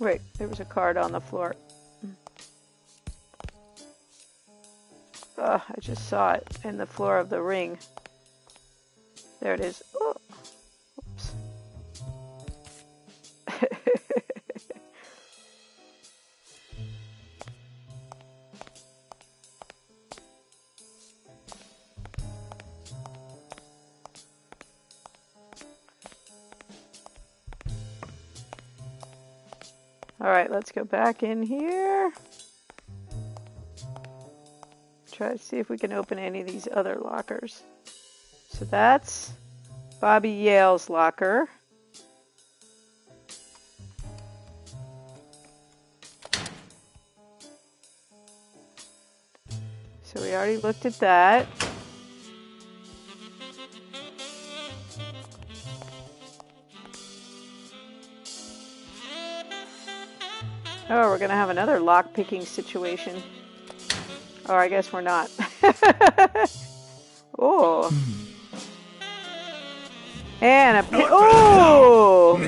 Wait, there was a card on the floor. I just saw it in the floor of the ring. There it is. Oh, oops. All right, let's go back in here. Try to see if we can open any of these other lockers. So that's Bobby Yale's locker. So we already looked at that. Oh, we're going to have another lock-picking situation. Or I guess we're not. Oh. And a pin. Oh!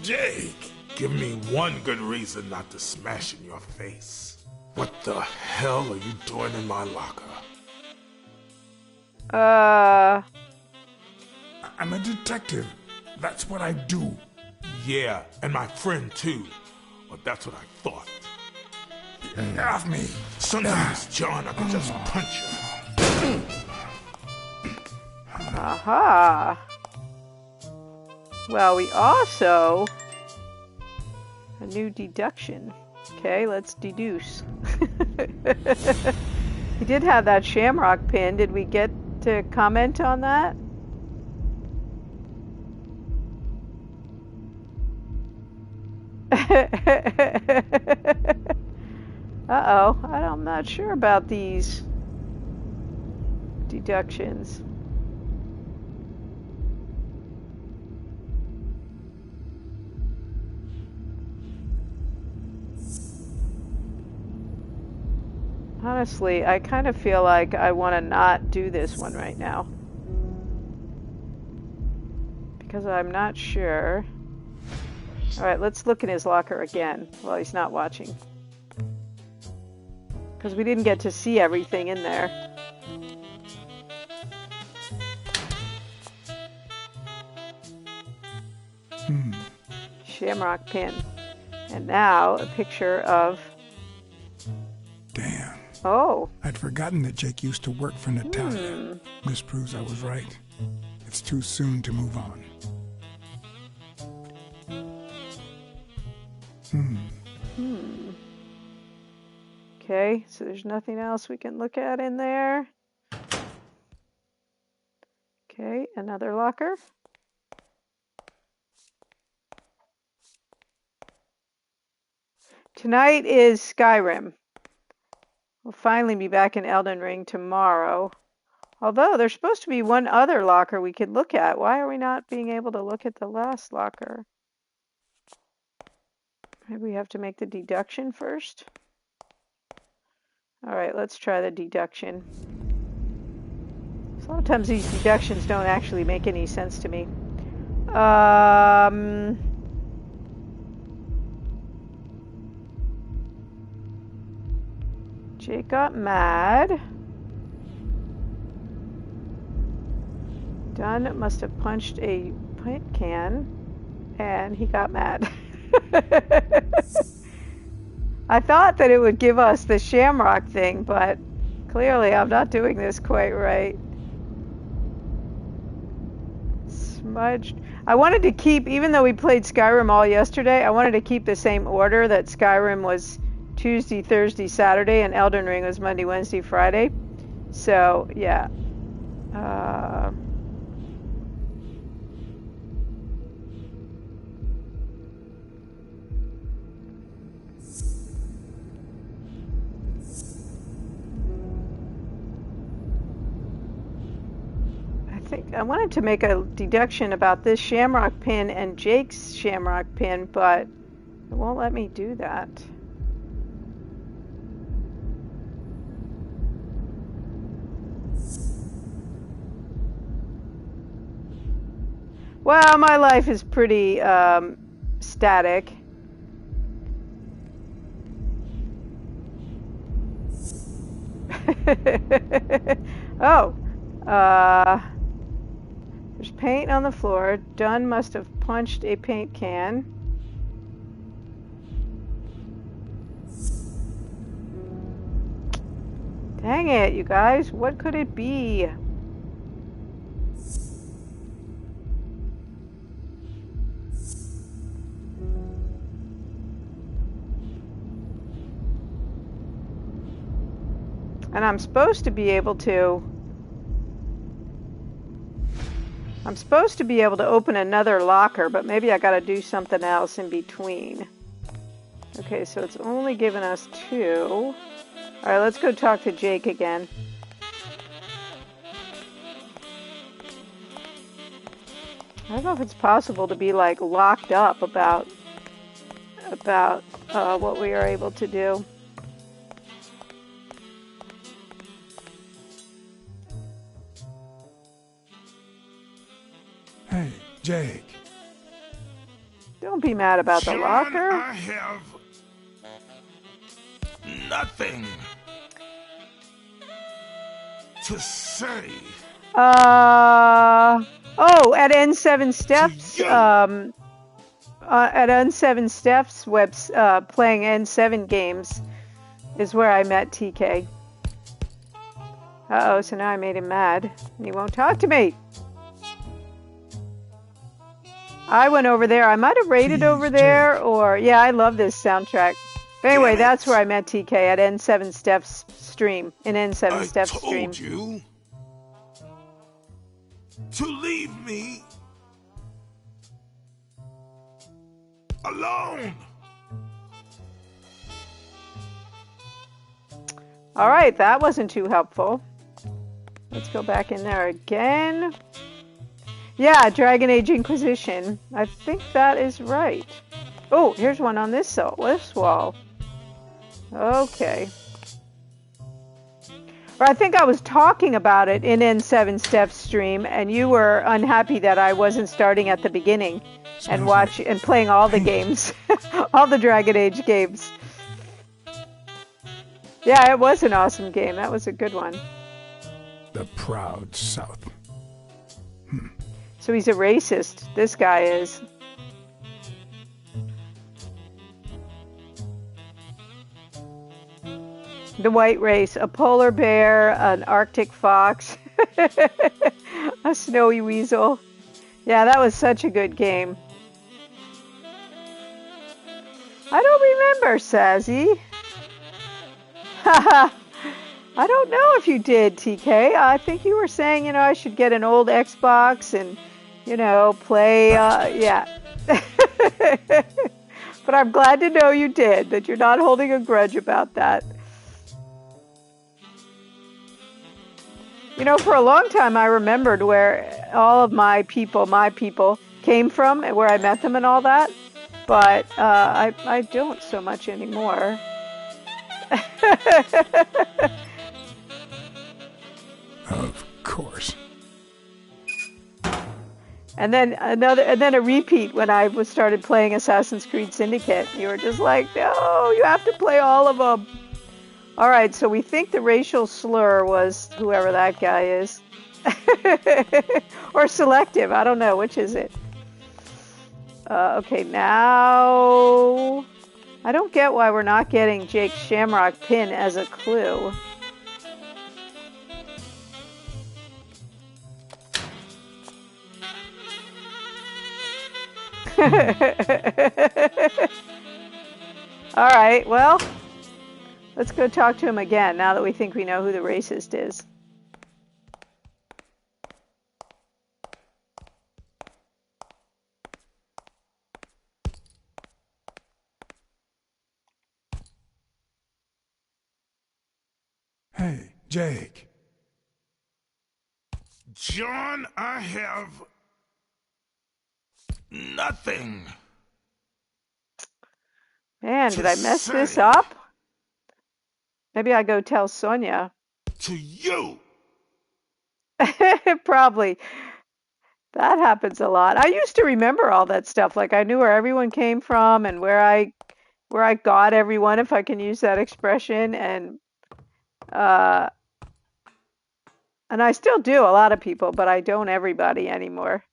Jake, give me one good reason not to smash in your face. What the hell are you doing in my locker? I'm a detective. That's what I do. Yeah, and my friend too. Well, that's what I thought. Get off me. Sometimes, John, I could just punch you. Aha. Well, we also... A new deduction. Okay, let's deduce. He did have that shamrock pin. Did we get to comment on that? Uh-oh. I'm not sure about these deductions. Honestly, I kind of feel like I want to not do this one right now. Because I'm not sure. Alright, let's look in his locker again while he's not watching. Because we didn't get to see everything in there. Shamrock pin. And now a picture of... Damn. Oh. I'd forgotten that Jake used to work for Natalia. This proves I was right. It's too soon to move on. Okay, so there's nothing else we can look at in there. Okay, another locker. Tonight is Skyrim. We'll finally be back in Elden Ring tomorrow. Although there's supposed to be one other locker we could look at. Why are we not being able to look at the last locker? Maybe we have to make the deduction first. Alright, let's try the deduction. Sometimes these deductions don't actually make any sense to me. Jake got mad. Dunn must have punched a paint can, and he got mad. I thought that it would give us the shamrock thing, but clearly I'm not doing this quite right. Smudged. I wanted to keep, even though we played Skyrim all yesterday, I wanted to keep the same order that Skyrim was Tuesday, Thursday, Saturday, and Elden Ring was Monday, Wednesday, Friday. So, yeah. I wanted to make a deduction about this shamrock pin and Jake's shamrock pin, but it won't let me do that. Well, my life is pretty static. Oh, there's paint on the floor. Dunn must have punched a paint can. Dang it, you guys. What could it be? And I'm supposed to be able to open another locker, but maybe I gotta do something else in between. Okay, so it's only given us 2. Alright, let's go talk to Jake again. I don't know if it's possible to be like locked up about what we are able to do. Hey, Jake. Don't be mad about the John, locker. I have nothing to say. Oh, at N7 Steps, at N7 Steps playing N7 games is where I met TK. Uh-oh, so now I made him mad. And he won't talk to me. I went over there. I might have raided over there, or... Yeah, I love this soundtrack. But anyway, that's where I met TK, at N7 Steps stream. In N7 Steps stream. I told you to leave me alone. All right, that wasn't too helpful. Let's go back in there again. Yeah, Dragon Age Inquisition. I think that is right. Oh, here's one on this wall. Okay. Or I think I was talking about it in N7 Steps stream, and you were unhappy that I wasn't starting at the beginning and playing all the games, all the Dragon Age games. Yeah, it was an awesome game. That was a good one. The proud South. So he's a racist. This guy is. The white race, a polar bear, an Arctic fox, a snowy weasel. Yeah, that was such a good game. I don't remember, Sazzy. Haha. I don't know if you did, TK. I think you were saying, I should get an old Xbox and, play, yeah. But I'm glad to know you did, that you're not holding a grudge about that. For a long time, I remembered where all of my people came from and where I met them and all that. But I don't so much anymore. Of course. And then a repeat when I started playing Assassin's Creed Syndicate. You were just like, no, you have to play all of them. All right, so we think the racial slur was whoever that guy is. Or selective, I don't know, which is it? Okay, now... I don't get why we're not getting Jake's Shamrock pin as a clue. All right, well, let's go talk to him again now that we think we know who the racist is. Hey, Jake. John, I have nothing. Man, did I mess this up? Maybe I go tell Sonia. To you. Probably. That happens a lot. I used to remember all that stuff. Like I knew where everyone came from and where I got everyone, if I can use that expression, and I still do a lot of people, but I don't everybody anymore.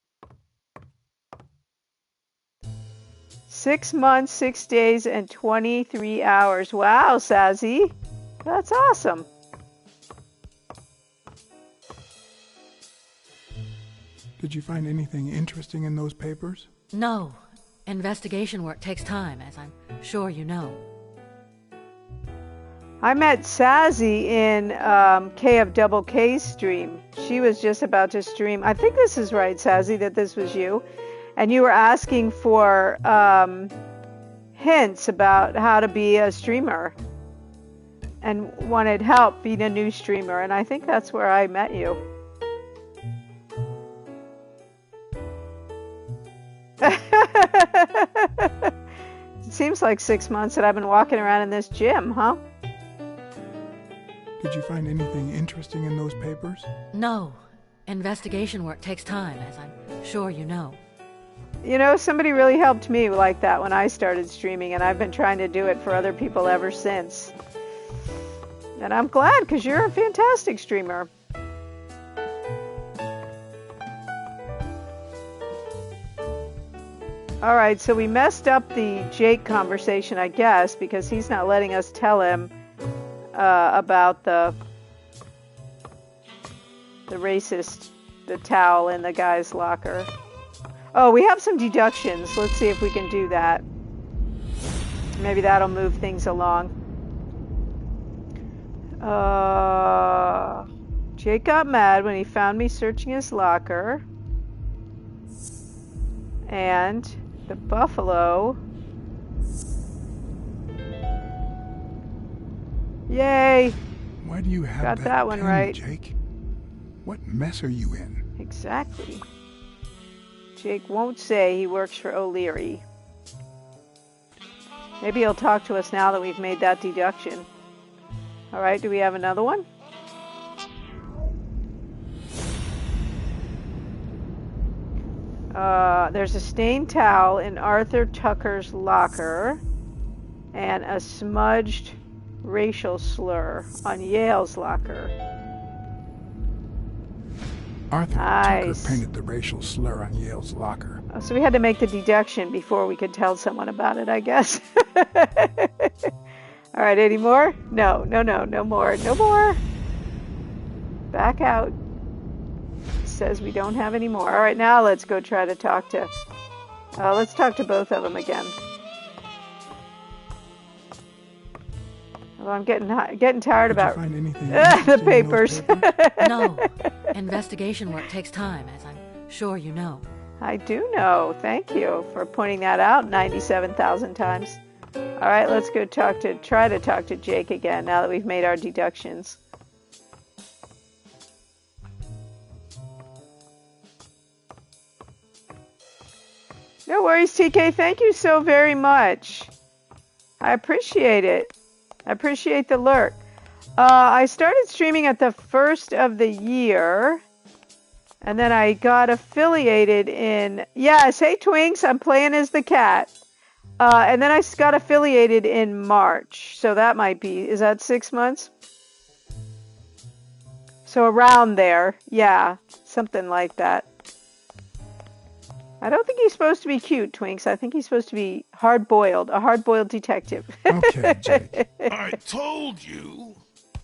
6 months, 6 days, and 23 hours. Wow, Sazzy. That's awesome. Did you find anything interesting in those papers? No. Investigation work takes time, as I'm sure you know. I met Sazzy in KFK's stream. She was just about to stream. I think this is right, Sazzy, that this was you. And you were asking for hints about how to be a streamer and wanted help being a new streamer. And I think that's where I met you. It seems like 6 months that I've been walking around in this gym, huh? Did you find anything interesting in those papers? No. Investigation work takes time, as I'm sure you know. You know, somebody really helped me like that when I started streaming, and I've been trying to do it for other people ever since. And I'm glad, because you're a fantastic streamer. Alright, so we messed up the Jake conversation, I guess, because he's not letting us tell him about the racist, the towel in the guy's locker. Oh, we have some deductions. Let's see if we can do that. Maybe that'll move things along. Jake got mad when he found me searching his locker. And the buffalo. Yay! Why do you have Got that one pen, right. Jake? What mess are you in? Exactly. Jake won't say he works for O'Leary. Maybe he'll talk to us now that we've made that deduction. Alright, do we have another one? There's a stained towel in Arthur Tucker's locker and a smudged racial slur on Yale's locker. Arthur Nice. Tucker painted the racial slur on Yale's locker. Oh, so we had to make the deduction before we could tell someone about it, I guess. All right, any more? No more. No more. Back out. It says we don't have any more. All right, now let's go try to talk to... let's talk to both of them again. Well, I'm getting tired Did about you find anything the interesting in those papers. No. Investigation work takes time, as I'm sure you know. I do know. Thank you for pointing that out 97,000 times. All right, let's go try to talk to Jake again now that we've made our deductions. No worries, TK. Thank you so very much. I appreciate it. I appreciate the lurk. I started streaming at the first of the year, and then I got affiliated in... Yes, hey Twinks, I'm playing as the cat. And then I got affiliated in March, so that might be... Is that 6 months? So around there, yeah, something like that. I don't think he's supposed to be cute, Twinks. I think he's supposed to be hard-boiled, a hard-boiled detective. Okay, Jake. I told you.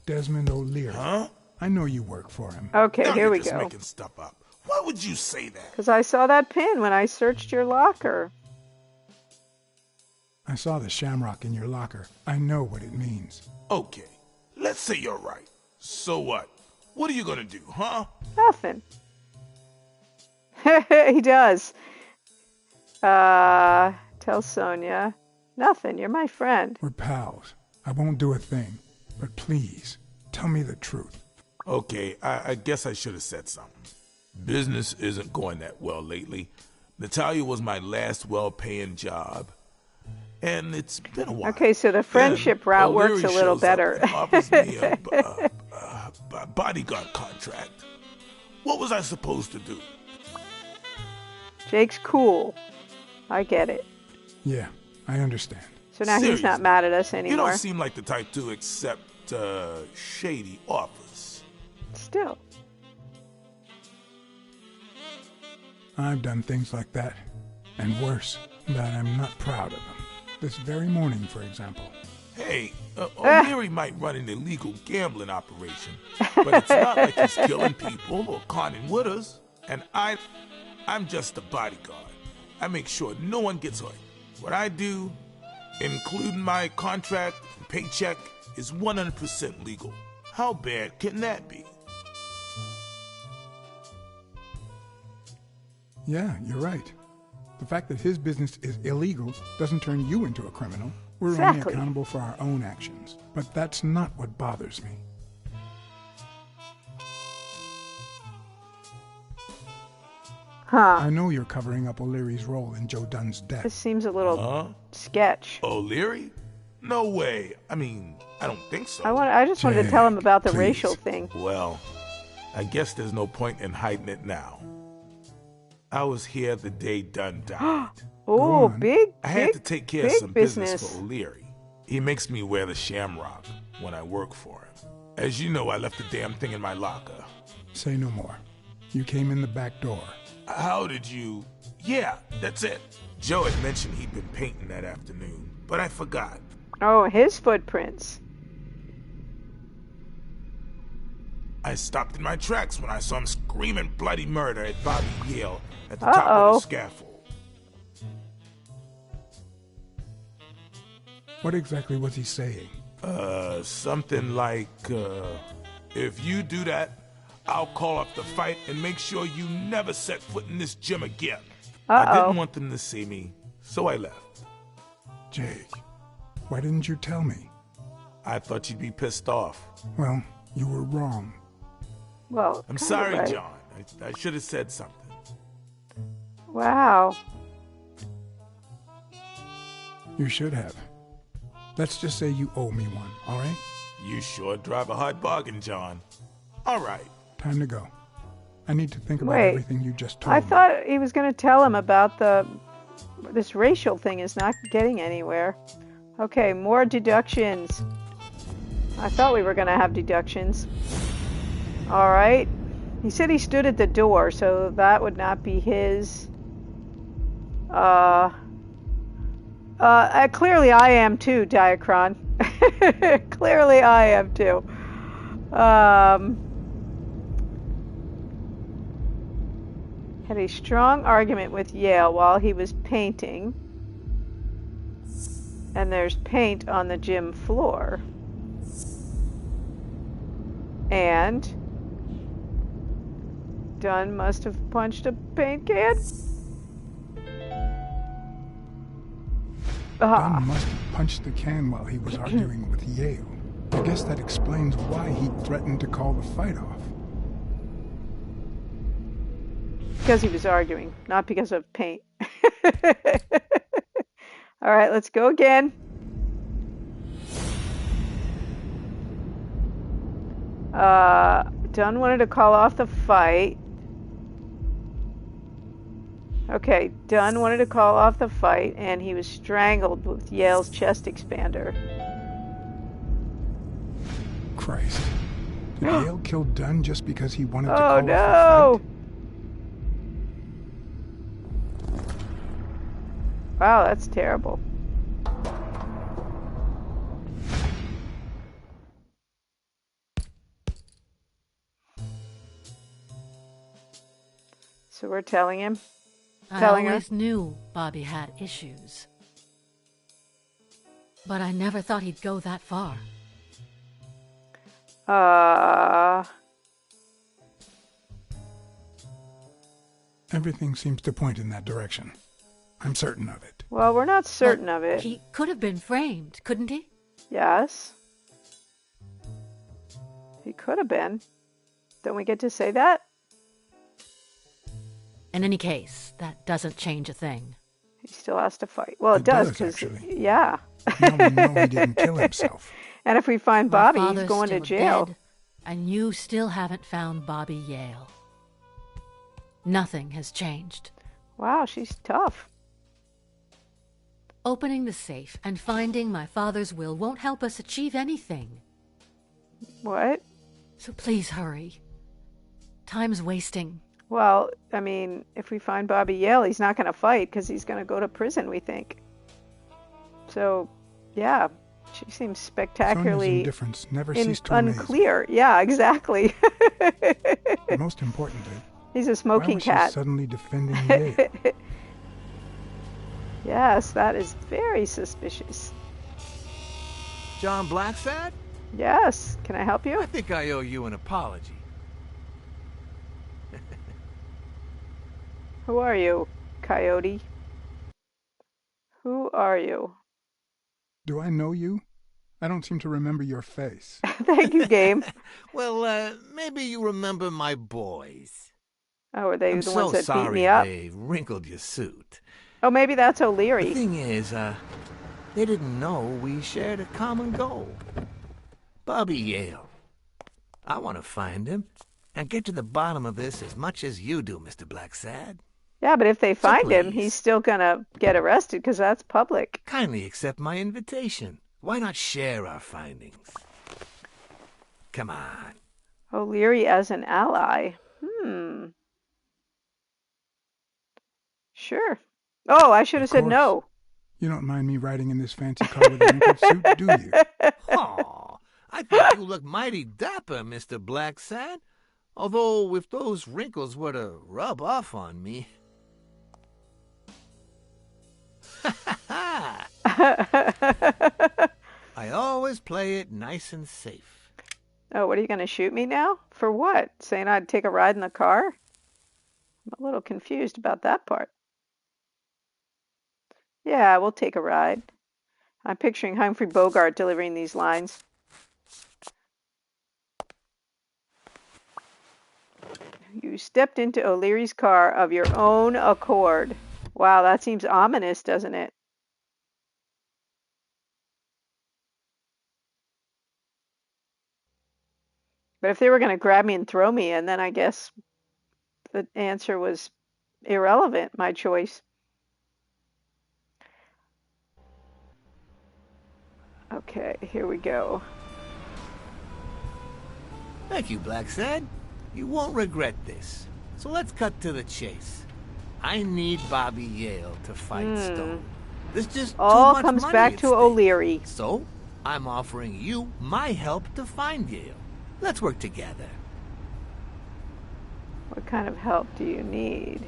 Desmond O'Leary. Huh? I know you work for him. Okay, Now here you're we just go. making stuff up. Why would you say that? Because I saw that pin when I searched your locker. I saw the shamrock in your locker. I know what it means. Okay, let's say you're right. So what? What are you gonna do, huh? Nothing. He does. Tell Sonia. Nothing. You're my friend. We're pals. I won't do a thing. But please, tell me the truth. Okay, I guess I should have said something. Business isn't going that well lately. Natalia was my last well-paying job. And it's been a while. Okay, so the friendship Then route works a O'Leary little shows up better. and offers me a bodyguard contract. What was I supposed to do? Jake's cool. I get it. Yeah, I understand. So now he's not Seriously, mad at us You anymore. don't seem like the type to accept shady offers. Still. I've done things like that, and worse, that I'm not proud of them. This very morning, for example. Hey, O'Leary might run an illegal gambling operation, but it's not like he's killing people or conning widows. And I'm just a bodyguard. I make sure no one gets hurt. What I do, including my contract and paycheck, is 100% legal. How bad can that be? Yeah, you're right. The fact that his business is illegal doesn't turn you into a criminal. We're Exactly. only accountable for our own actions. But that's not what bothers me. Huh. I know you're covering up O'Leary's role in Joe Dunn's This death. seems a little Huh? sketch. O'Leary? No way. I mean, I don't think so. I just wanted to tell him Jake, about the please. racial thing. Well, I guess there's no point in hiding it now. I was here the day Dunn died. Oh, big, I had to take care of some business for O'Leary. He makes me wear the shamrock when I work for him. As you know, I left the damn thing in my locker. Say no more. You came in the back door. How did you... Yeah, that's it. Joe had mentioned he'd been painting that afternoon, but I forgot. Oh, his footprints. I stopped in my tracks when I saw him screaming bloody murder at Bobby Yale at the top of the scaffold. What exactly was he saying? Something like, if you do that, I'll call off the fight and make sure you never set foot in this gym again. I didn't want them to see me, so I left. Jake, why didn't you tell me? I thought you'd be pissed off. Well, you were wrong. Well, I'm sorry, John. I should have said something. Wow. You should have. Let's just say you owe me one, all right? You sure drive a hard bargain, John. All right. Time to go. I need to think about everything you just told me. I thought he was going to tell him about this racial thing is not getting anywhere. Okay, more deductions. I thought we were going to have deductions. All right. He said he stood at the door, so that would not be his. Clearly I am too, Diacron. Clearly I am too. Had a strong argument with Yale while he was painting. And there's paint on the gym floor. And Dunn must have punched a paint can. Dunn must have punched the can while he was arguing with Yale. I guess that explains why he threatened to call the fight off. Because he was arguing, not because of paint. All right, let's go again. Dunn wanted to call off the fight. Okay, Dunn wanted to call off the fight, and he was strangled with Yale's chest expander. Christ. Did Yale kill Dunn just because he wanted to call off the fight? Oh, no! Wow, that's terrible. So we're telling him? I always knew Bobby had issues. But I never thought he'd go that far. Everything seems to point in that direction. I'm certain of it. Well, we're not certain of it. He could have been framed, couldn't he? Yes. He could have been. Don't we get to say that? In any case, that doesn't change a thing. He still has to fight. Well, it does, because, yeah. Now we know he didn't kill himself. And if we find Bobby, he's going to jail. Dead, and you still haven't found Bobby Yale. Nothing has changed. Wow, she's tough. Opening the safe and finding my father's will won't help us achieve anything. What? So please hurry. Time's wasting. Well, I mean, if we find Bobby Yale, he's not going to fight because he's going to go to prison, we think. So, yeah, she seems spectacularly Sonia's indifference never ceased to unclear. Yeah, exactly. But most importantly, he's a smoking cat. Why was she suddenly defending Yale? Yes, that is very suspicious. John Blacksad? Yes. Can I help you? I think I owe you an apology. Who are you, Coyote? Who are you? Do I know you? I don't seem to remember your face. Thank you, Game. Well, maybe you remember my boys. Oh, are they I'm the ones that sorry beat me up? They wrinkled your suit. Oh, maybe that's O'Leary. The thing is, they didn't know we shared a common goal. Bobby Yale. I want to find him and get to the bottom of this as much as you do, Mr. Blacksad. Yeah, but if they So find him, please. he's still gonna get arrested because that's public. Kindly accept my invitation. Why not share our findings? Come on. O'Leary as an ally. Sure. Oh, I should have said course. no. You don't mind me riding in this fancy car with a wrinkled suit, do you? Aw, I think you look mighty dapper, Mr. Blacksad. Although, if those wrinkles were to rub off on me... I always play it nice and safe. Oh, what are you going to shoot me now? For what? Saying I'd take a ride in the car? I'm a little confused about that part. Yeah, we'll take a ride. I'm picturing Humphrey Bogart delivering these lines. You stepped into O'Leary's car of your own accord. Wow, that seems ominous, doesn't it? But if they were going to grab me and throw me in, then I guess the answer was irrelevant, my choice. Okay, here we go. Thank you, Blacksad. You won't regret this. So let's cut to the chase. I need Bobby Yale to fight Stone. There's just all too much comes money back at to stake. O'Leary. So, I'm offering you my help to find Yale. Let's work together. What kind of help do you need?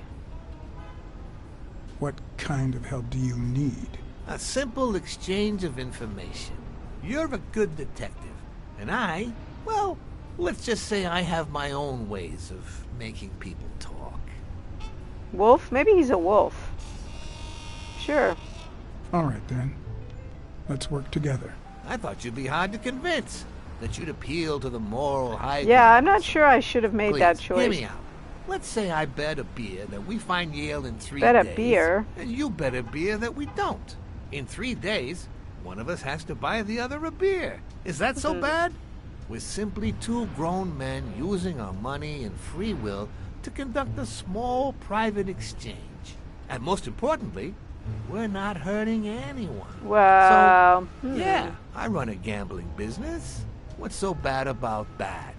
What kind of help do you need? A simple exchange of information. You're a good detective, and I, well, let's just say I have my own ways of making people talk. Wolf? Maybe he's a wolf. Sure. All right, then. Let's work together. I thought you'd be hard to convince. That you'd appeal to the moral high ground. Yeah, I'm not sure I should have made that choice. Hear me out. Let's say I bet a beer that we find Yale in 3 Bet days. a beer? And you bet a beer that we don't. In 3 days, one of us has to buy the other a beer. Is that so bad? We're simply 2 grown men using our money and free will to conduct a small private exchange. And most importantly, we're not hurting anyone. Well, So, yeah, I run a gambling business. What's so bad about that?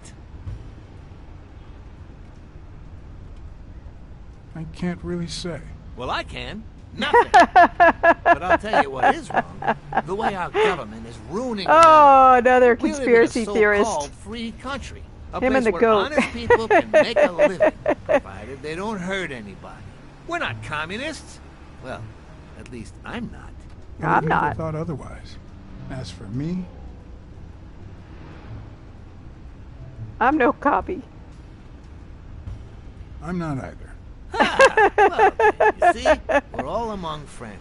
I can't really say. Well, I can. Nothing. But I'll tell you what is wrong. The way our government is ruining oh, another we conspiracy live in a theorist. so-called free country. A Him place and the where goat. honest people can make a living, provided they don't hurt anybody. We're not communists. Well, at least I'm not. I'm I've not. never thought otherwise. As for me, I'm no copy. I'm not either. Well, you see, we're all among friends.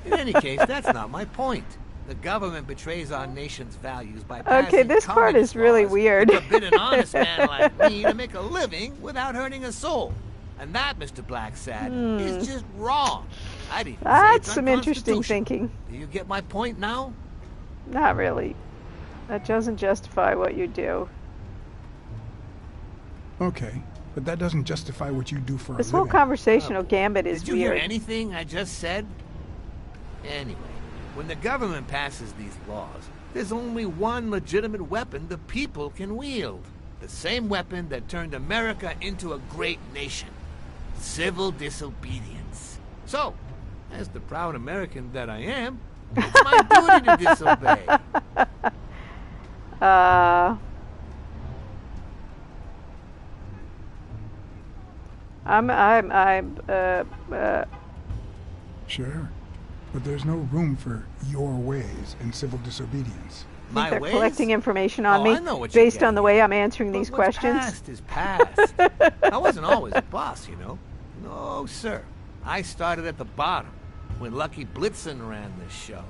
In any case, that's not my point. The government betrays our nation's values by passing Okay, this part communist is really laws weird. that forbid an honest man like me to make a living without hurting a soul. And that, Mr. Blacksad, is just wrong. I'd even say That's it's some interesting unconstitutional. thinking. Do you get my point now? Not really. That doesn't justify what you do. Okay, but that doesn't justify what you do for This a whole living. conversational gambit is Did you weird. hear anything I just said? Anyway, when the government passes these laws, there's only one legitimate weapon the people can wield. The same weapon that turned America into a great nation. Civil disobedience. So, as the proud American that I am, it's my duty to disobey. Sure, but there's no room for your ways in civil disobedience. My They're ways? collecting information on Oh, me I know what you're based on the way I'm answering But these what's questions. past is past. I wasn't always a boss, you know. No, sir. I started at the bottom when Lucky Blitzen ran the show.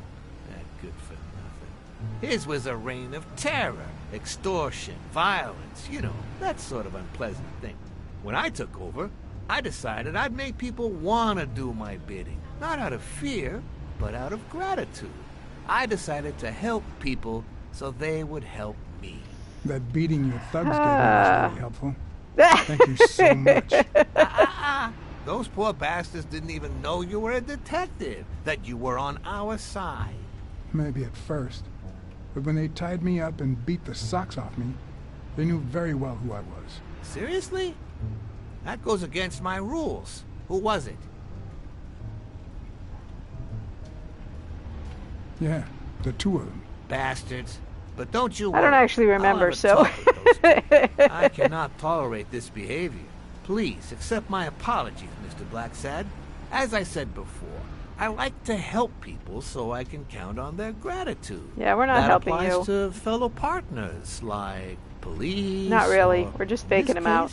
That good for nothing. His was a reign of terror, extortion, violence, you know, that sort of unpleasant thing. When I took over, I decided I'd make people want to do my bidding. Not out of fear, but out of gratitude. I decided to help people so they would help me. That beating your thugs gave me was really helpful. Thank you so much. Those poor bastards didn't even know you were a detective, that you were on our side. Maybe at first. But when they tied me up and beat the socks off me, they knew very well who I was. Seriously? That goes against my rules. Who was it? Yeah, the two of them. Bastards. But don't you worry. I don't actually remember, I'll have a so... talk with those two. I cannot tolerate this behavior. Please accept my apologies, Mr. Blacksad. As I said before, I like to help people so I can count on their gratitude. Yeah, we're not helping you. That applies to fellow partners like police. Not really. We're just faking him out.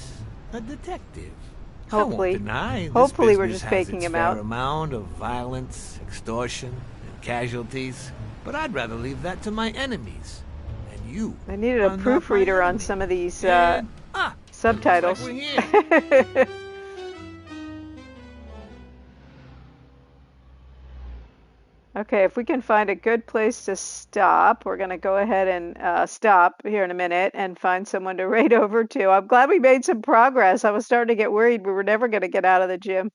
A detective. Hopefully. I won't deny Hopefully this we're just has faking its him fair out. amount of violence, extortion, and casualties. But I'd rather leave that to my enemies. And you. I needed a proofreader on some of these subtitles. Like we're here. Okay, if we can find a good place to stop, we're going to go ahead and stop here in a minute and find someone to raid over to. I'm glad we made some progress. I was starting to get worried we were never going to get out of the gym.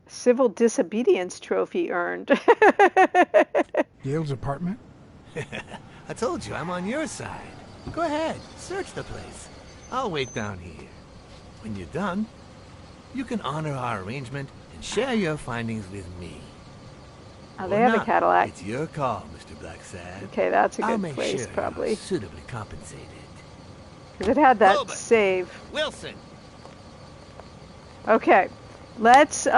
Civil disobedience trophy earned. Yale's apartment? I told you, I'm on your side. Go ahead, search the place. I'll wait down here. When you're done, you can honor our arrangement and share your findings with me. Oh, they have a Cadillac. It's your call, Mr. Blacksad. Okay, that's a I'll good make place, sure probably. you're suitably compensated. Because it had that Wilbur. save. Wilson. Okay, let's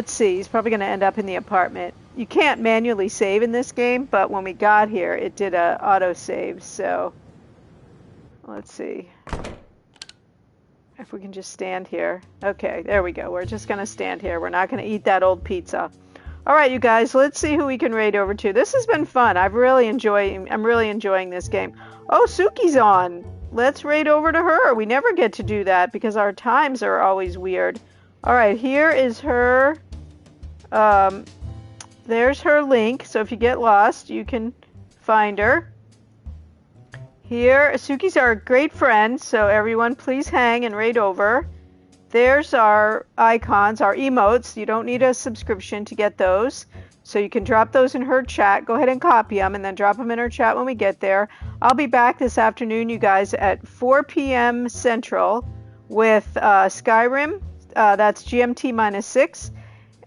see. He's probably going to end up in the apartment. You can't manually save in this game, but when we got here, it did a auto save. So let's see if we can just stand here. Okay, there we go. We're just going to stand here. We're not going to eat that old pizza. All right, you guys, let's see who we can raid over to. This has been fun. I'm really enjoying this game. Oh, Suki's on. Let's raid over to her. We never get to do that because our times are always weird. All right, here is her. There's her link. So if you get lost, you can find her. Here, Suki's our great friend, so everyone please hang and raid over. There's our icons, our emotes. You don't need a subscription to get those. So you can drop those in her chat. Go ahead and copy them and then drop them in her chat when we get there. I'll be back this afternoon, you guys, at 4 p.m. Central with Skyrim. That's GMT -6.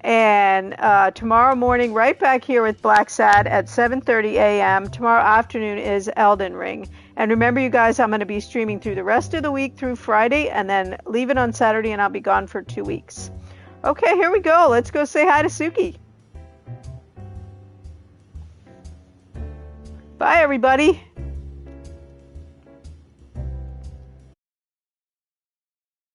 And tomorrow morning, right back here with Blacksad at 7:30 a.m. Tomorrow afternoon is Elden Ring. And remember, you guys, I'm going to be streaming through the rest of the week through Friday and then leave it on Saturday, and I'll be gone for 2 weeks. Okay, here we go. Let's go say hi to Suki. Bye, everybody.